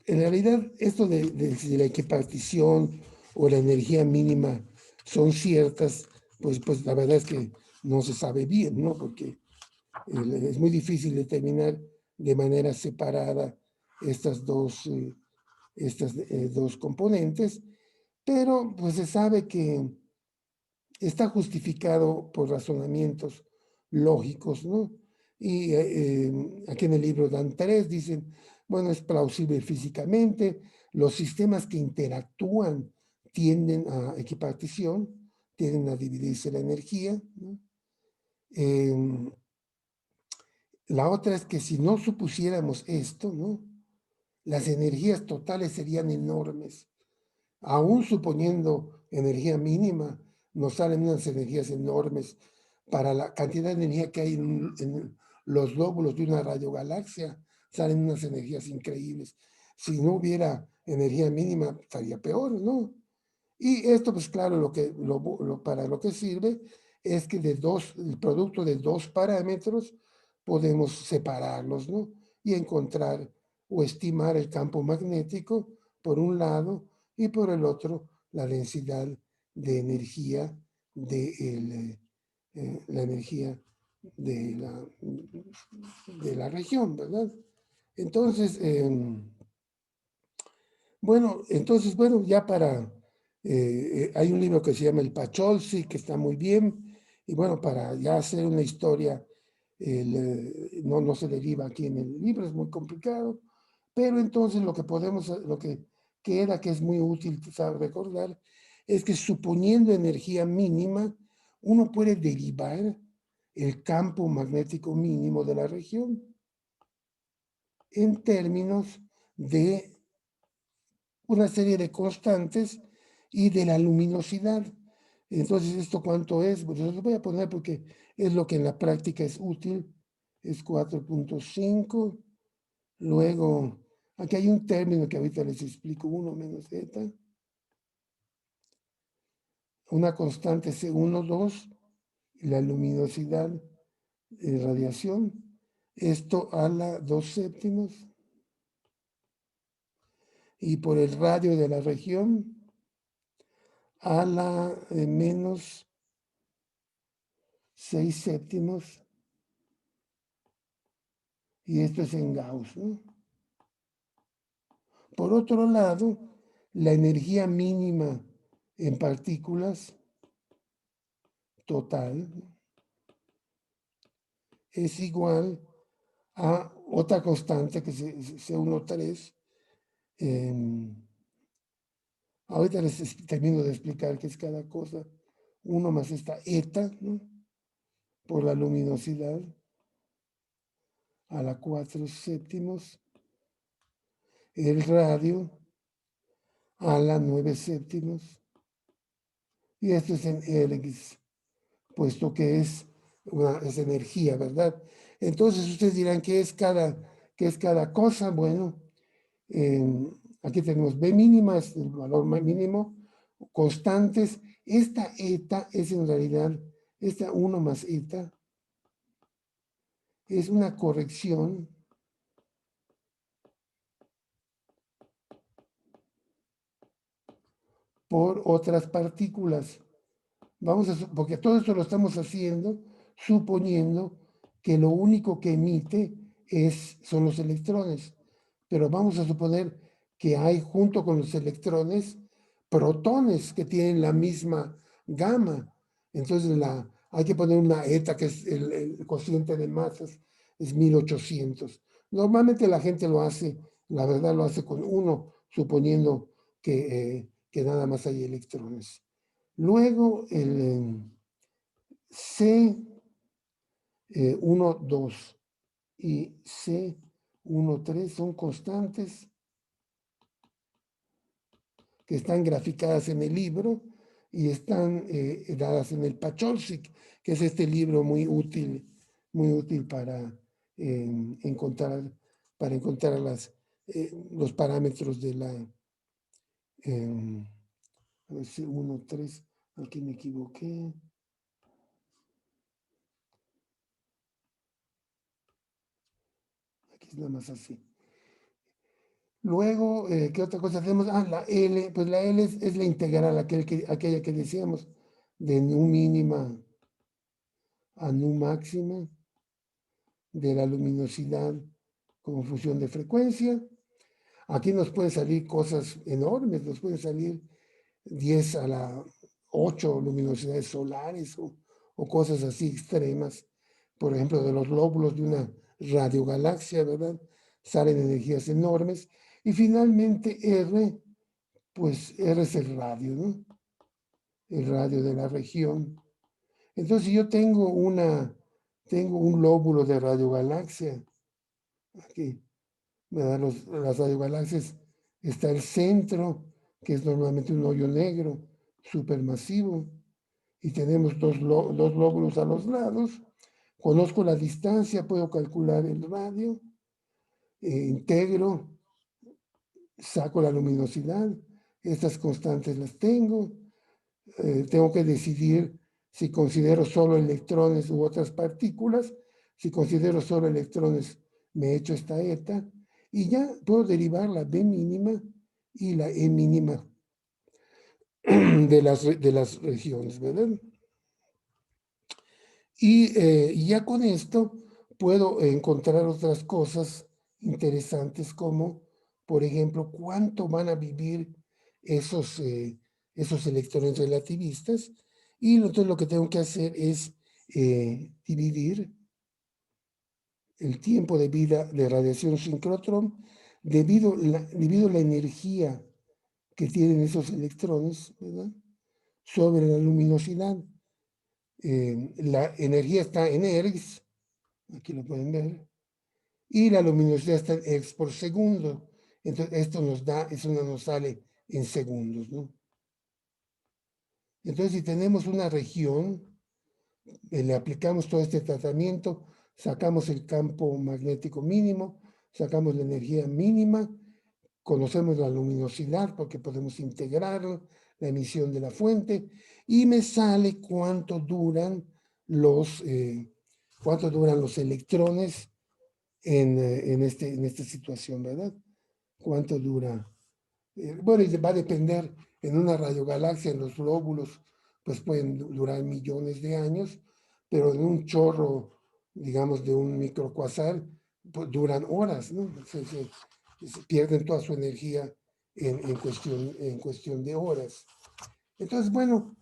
realidad, esto de si la equipartición o la energía mínima son ciertas, pues la verdad es que no se sabe bien, ¿no? Porque es muy difícil determinar de manera separada estas dos componentes, pero pues se sabe que está justificado por razonamientos lógicos, ¿no? Y aquí en el libro dan tres, dicen, bueno, es plausible físicamente, los sistemas que interactúan tienden a equipartición, tienden a dividirse la energía, ¿no? Eh, la otra es que si no supusiéramos esto, ¿no? Las energías totales serían enormes. Aún suponiendo energía mínima, nos salen unas energías enormes para la cantidad de energía que hay en los lóbulos de una radiogalaxia, salen unas energías increíbles. Si no hubiera energía mínima, estaría peor, ¿no? Y esto, pues claro, para lo que sirve es que el producto de dos parámetros podemos separarlos, ¿no? Y encontrar o estimar el campo magnético por un lado y por el otro la densidad de energía la energía de la región, ¿verdad? Entonces, bueno, ya hay un libro que se llama El Pacholsi, que está muy bien, y bueno, para ya hacer una historia, no se deriva aquí en el libro, es muy complicado, pero entonces lo que queda, que es muy útil recordar, es que suponiendo energía mínima, uno puede derivar el campo magnético mínimo de la región en términos de una serie de constantes y de la luminosidad. Entonces, ¿esto cuánto es? Pues lo voy a poner porque es lo que en la práctica es útil. Es 4.5. Luego, aquí hay un término que ahorita les explico, 1 menos zeta. Una constante C1, 2, y la luminosidad de radiación. Esto a la 2 séptimos. Y por el radio de la región a la menos 6 séptimos, y esto es en Gauss, ¿no? Por otro lado, la energía mínima en partículas total es igual a otra constante que es C13. Ahorita termino de explicar qué es cada cosa. 1 más esta eta, ¿no? Por la luminosidad a la 4 séptimos. El radio a la 9 séptimos. Y esto es en Ergs, puesto que es energía, ¿verdad? Entonces ustedes dirán, qué es cada cosa? Bueno, aquí tenemos B mínima, es el valor mínimo, constantes. Esta eta es en realidad, esta 1 más eta, es una corrección por otras partículas. Porque todo esto lo estamos haciendo suponiendo que lo único que emite son los electrones. Pero vamos a suponer que hay junto con los electrones protones que tienen la misma gama. Entonces hay que poner una eta, que es el cociente de masas, es 1800. Normalmente la gente lo hace, la verdad lo hace con uno, suponiendo que nada más hay electrones. Luego el C12 y C13 son constantes que están graficadas en el libro y están dadas en el Pacholsik, que es este libro muy útil encontrar, para encontrar los parámetros de la A ver si 1, 3, aquí me equivoqué. Aquí es nada más así. Luego, ¿qué otra cosa hacemos? Ah, la L, pues la L es la integral, aquella que decíamos, de nu mínima a nu máxima, de la luminosidad como función de frecuencia. Aquí nos pueden salir cosas enormes, nos pueden salir 10 a la 8 luminosidades solares o cosas así extremas. Por ejemplo, de los lóbulos de una radiogalaxia, ¿verdad? Salen energías enormes. Y finalmente R, pues R es el radio, ¿no? El radio de la región. Entonces, si yo tengo un lóbulo de radiogalaxia, aquí, ¿verdad? Las radiogalaxias, está el centro, que es normalmente un hoyo negro supermasivo, y tenemos dos lóbulos a los lados. Conozco la distancia, puedo calcular el radio, integro, saco la luminosidad, estas constantes las tengo que decidir si considero solo electrones u otras partículas. Si considero solo electrones, me echo esta eta y ya puedo derivar la B mínima y la E mínima de las regiones, ¿verdad? Y ya con esto puedo encontrar otras cosas interesantes como, por ejemplo, cuánto van a vivir esos electrones relativistas. Y entonces lo que tengo que hacer es dividir el tiempo de vida de radiación sincrotrón debido la energía que tienen esos electrones, ¿verdad? Sobre la luminosidad. La energía está en ergs, aquí lo pueden ver, y la luminosidad está en ergs por segundo. Entonces, eso nos sale en segundos, ¿no? Entonces, si tenemos una región, le aplicamos todo este tratamiento, sacamos el campo magnético mínimo, sacamos la energía mínima, conocemos la luminosidad porque podemos integrar la emisión de la fuente y me sale cuánto duran los electrones en esta situación, ¿verdad? ¿Cuánto dura? Bueno, y va a depender en una radiogalaxia, en los lóbulos, pues pueden durar millones de años, pero en un chorro, digamos, de un microcuasar, pues duran horas, ¿no? Se pierden toda su energía en cuestión de horas. Entonces, bueno,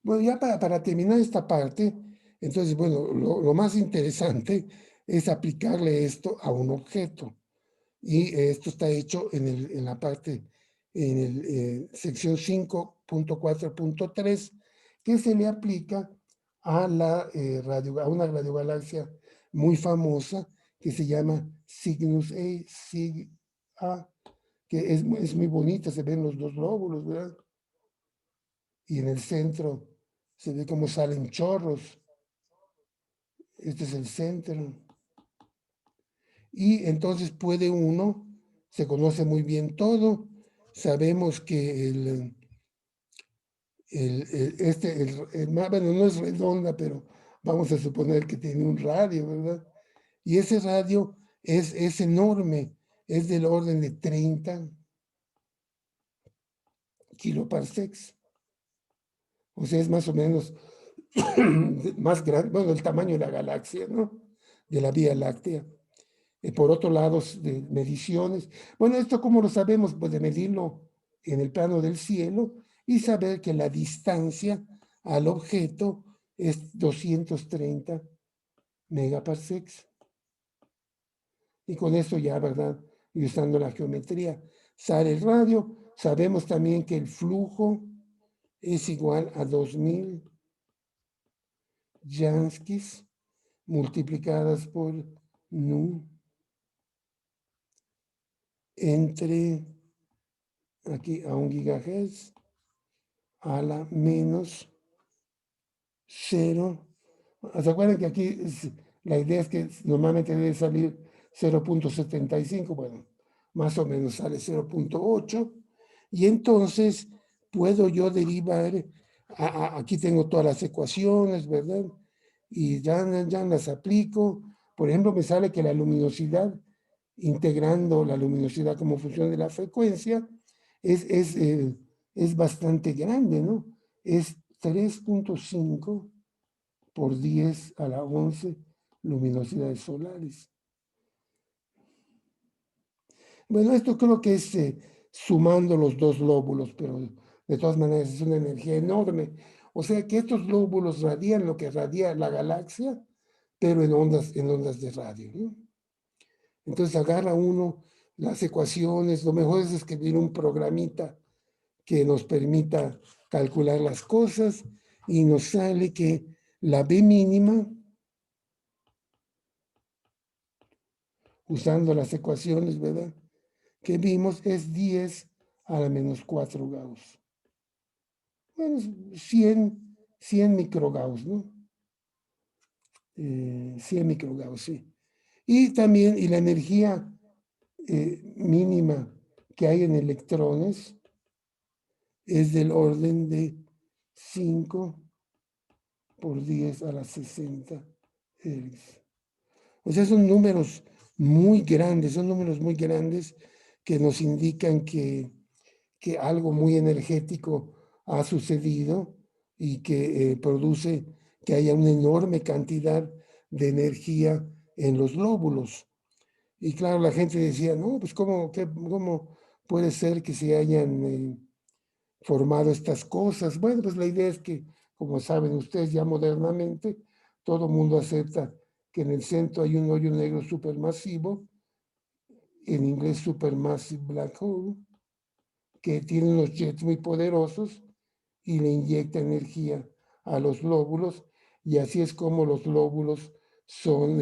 bueno, ya para terminar esta parte, entonces, bueno, lo más interesante es aplicarle esto a un objeto. Y esto está hecho en la parte, en el sección 5.4.3, que se le aplica a una radiogalaxia muy famosa que se llama Cygnus A, que es muy bonita, se ven los dos lóbulos, ¿verdad? Y en el centro se ve cómo salen chorros. Este es el centro. Y entonces se conoce muy bien todo, sabemos que bueno, no es redonda, pero vamos a suponer que tiene un radio, ¿verdad? Y ese radio es enorme, es del orden de 30 kiloparsecs. O sea, es más o menos más grande, bueno, el tamaño de la galaxia, ¿no? De la Vía Láctea. Por otro lado, de mediciones. Bueno, ¿esto cómo lo sabemos? Pues de medirlo en el plano del cielo y saber que la distancia al objeto es 230 megaparsecs. Y con eso ya, ¿verdad? Y usando la geometría, sale el radio. Sabemos también que el flujo es igual a 2000 Janskis multiplicadas por nu entre aquí a 1 gigahertz a la menos 0. ¿Se acuerdan que aquí la idea es que normalmente debe salir 0.75? Bueno, más o menos sale 0.8. y entonces puedo yo derivar, aquí tengo todas las ecuaciones, ¿verdad? Y ya las aplico. Por ejemplo, me sale que la luminosidad, integrando la luminosidad como función de la frecuencia, es bastante grande, ¿no? Es 3.5 por 10 a la 11 luminosidades solares. Bueno, esto creo que es sumando los dos lóbulos, pero de todas maneras es una energía enorme. O sea que estos lóbulos radian lo que radia la galaxia, pero en ondas de radio, ¿no? Entonces agarra uno las ecuaciones, lo mejor es escribir un programita que nos permita calcular las cosas y nos sale que la B mínima, usando las ecuaciones, ¿verdad?, que vimos, es 10 a la menos 4 Gauss. Bueno, 100 microgauss, ¿no? 100 microgauss, sí. Y también, y la energía mínima que hay en electrones es del orden de 5 por 10 a la 60 Hz. O sea, son números muy grandes que nos indican que algo muy energético ha sucedido y que produce que haya una enorme cantidad de energía en los lóbulos. Y claro, la gente decía, no, pues ¿cómo puede ser que se hayan formado estas cosas? Bueno, pues la idea es que, como saben ustedes ya modernamente, todo el mundo acepta que en el centro hay un hoyo negro supermasivo, en inglés supermassive black hole, que tiene unos jets muy poderosos y le inyecta energía a los lóbulos, y así es como los lóbulos son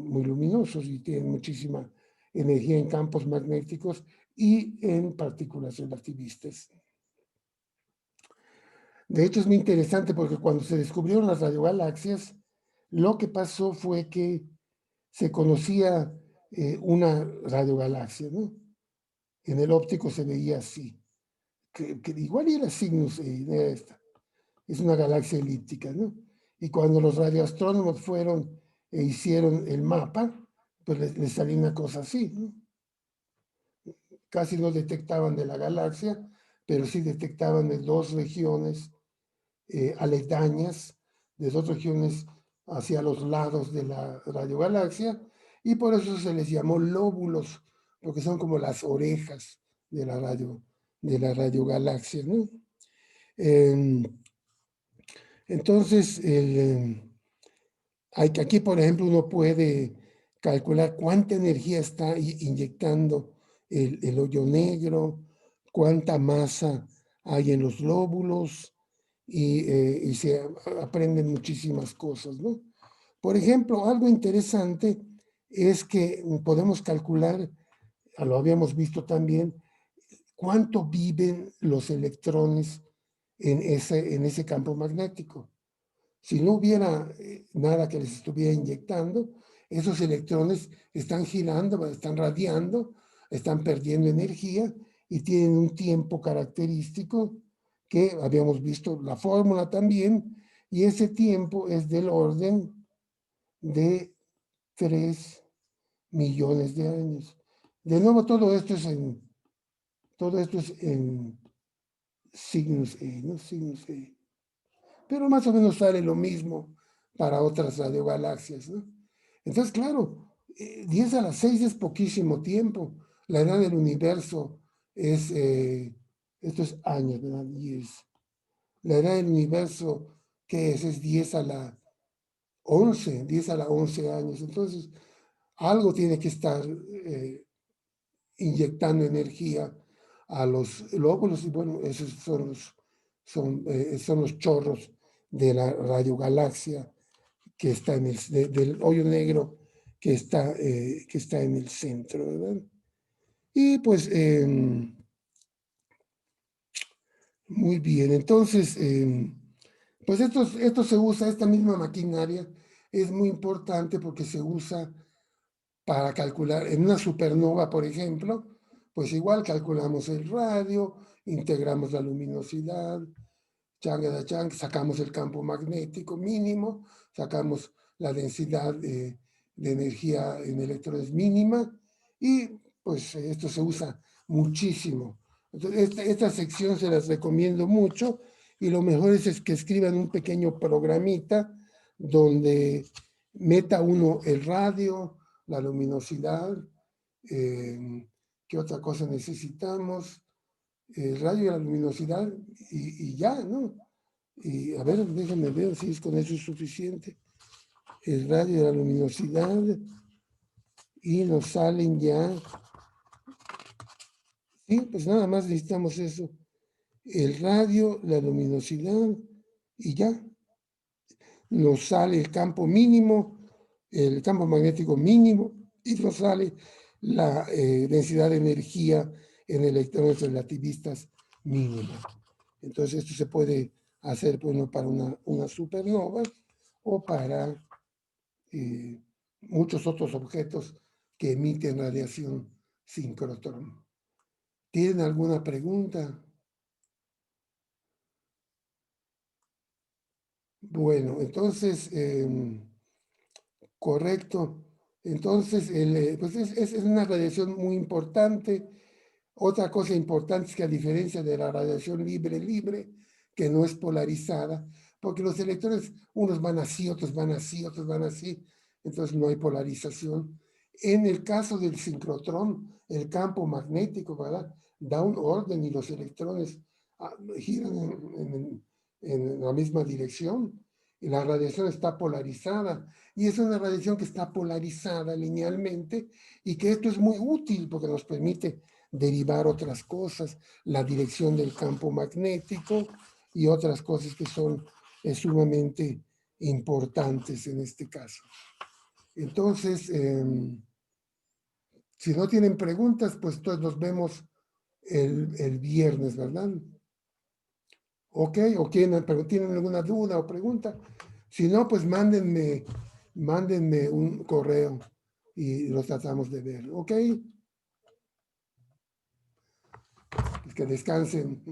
muy luminosos y tienen muchísima energía en campos magnéticos y en partículas relativistas. De hecho, es muy interesante porque cuando se descubrieron las radiogalaxias, lo que pasó fue que se conocía una radiogalaxia, ¿no? En el óptico se veía así, que igual era Cygnus, era esta. Es una galaxia elíptica, ¿no? Y cuando los radioastrónomos fueron e hicieron el mapa, pues les salió una cosa así, ¿no? Casi no detectaban de la galaxia, pero sí detectaban de dos regiones aledañas, de dos regiones hacia los lados de la radiogalaxia, y por eso se les llamó lóbulos, porque son como las orejas de la radiogalaxia, ¿no? Entonces, aquí, por ejemplo, uno puede calcular cuánta energía está inyectando el hoyo negro, cuánta masa hay en los lóbulos, y se aprenden muchísimas cosas, ¿no? Por ejemplo, algo interesante es que podemos calcular, lo habíamos visto también, cuánto viven los electrones en ese campo magnético. Si no hubiera nada que les estuviera inyectando, esos electrones están girando, están radiando, están perdiendo energía y tienen un tiempo característico que habíamos visto la fórmula también, y ese tiempo es del orden de 3 millones de años. De nuevo, todo esto es en signos E, ¿no? Signos E. Pero más o menos sale lo mismo para otras radiogalaxias, ¿no? Entonces, claro, 10 a la 6 es poquísimo tiempo. La edad del universo es, esto es años, ¿verdad? 10. La edad del universo, ¿qué es? Es 10 a la 11, 10 a la 11 años. Entonces, algo tiene que estar inyectando energía a los lóbulos, y bueno, esos son los chorros de la radiogalaxia que está del hoyo negro que está en el centro, ¿verdad? Y pues, muy bien, entonces, pues esto se usa, esta misma maquinaria es muy importante porque se usa para calcular en una supernova, por ejemplo, Pues igual calculamos el radio, integramos la luminosidad, sacamos el campo magnético mínimo, sacamos la densidad de energía en electrones mínima y pues esto se usa muchísimo. Entonces, esta sección se las recomiendo mucho y lo mejor es que escriban un pequeño programita donde meta uno el radio, la luminosidad, ¿qué otra cosa necesitamos? El radio y la luminosidad y ya, ¿no? Y a ver, déjenme ver si es con eso es suficiente. El radio y la luminosidad y nos salen ya. Sí, pues nada más necesitamos eso. El radio, la luminosidad y ya. Nos sale el campo mínimo, el campo magnético mínimo y nos sale la densidad de energía en electrones relativistas mínima. Entonces esto se puede hacer bueno, para una supernova o para muchos otros objetos que emiten radiación sincrotrón. ¿Tienen alguna pregunta? Bueno, entonces, correcto. Entonces, pues es una radiación muy importante. Otra cosa importante es que a diferencia de la radiación libre, que no es polarizada, porque los electrones, unos van así, otros van así, otros van así, entonces no hay polarización. En el caso del sincrotrón, el campo magnético, ¿verdad? Da un orden y los electrones giran en la misma dirección. Y la radiación está polarizada. Y es una radiación que está polarizada linealmente y que esto es muy útil porque nos permite derivar otras cosas, la dirección del campo magnético y otras cosas que son sumamente importantes en este caso. Entonces, si no tienen preguntas, pues entonces nos vemos el viernes, ¿verdad? ¿Ok? ¿O tienen alguna duda o pregunta? Si no, pues mándenme un correo y lo tratamos de ver. ¿Ok? Pues que descansen.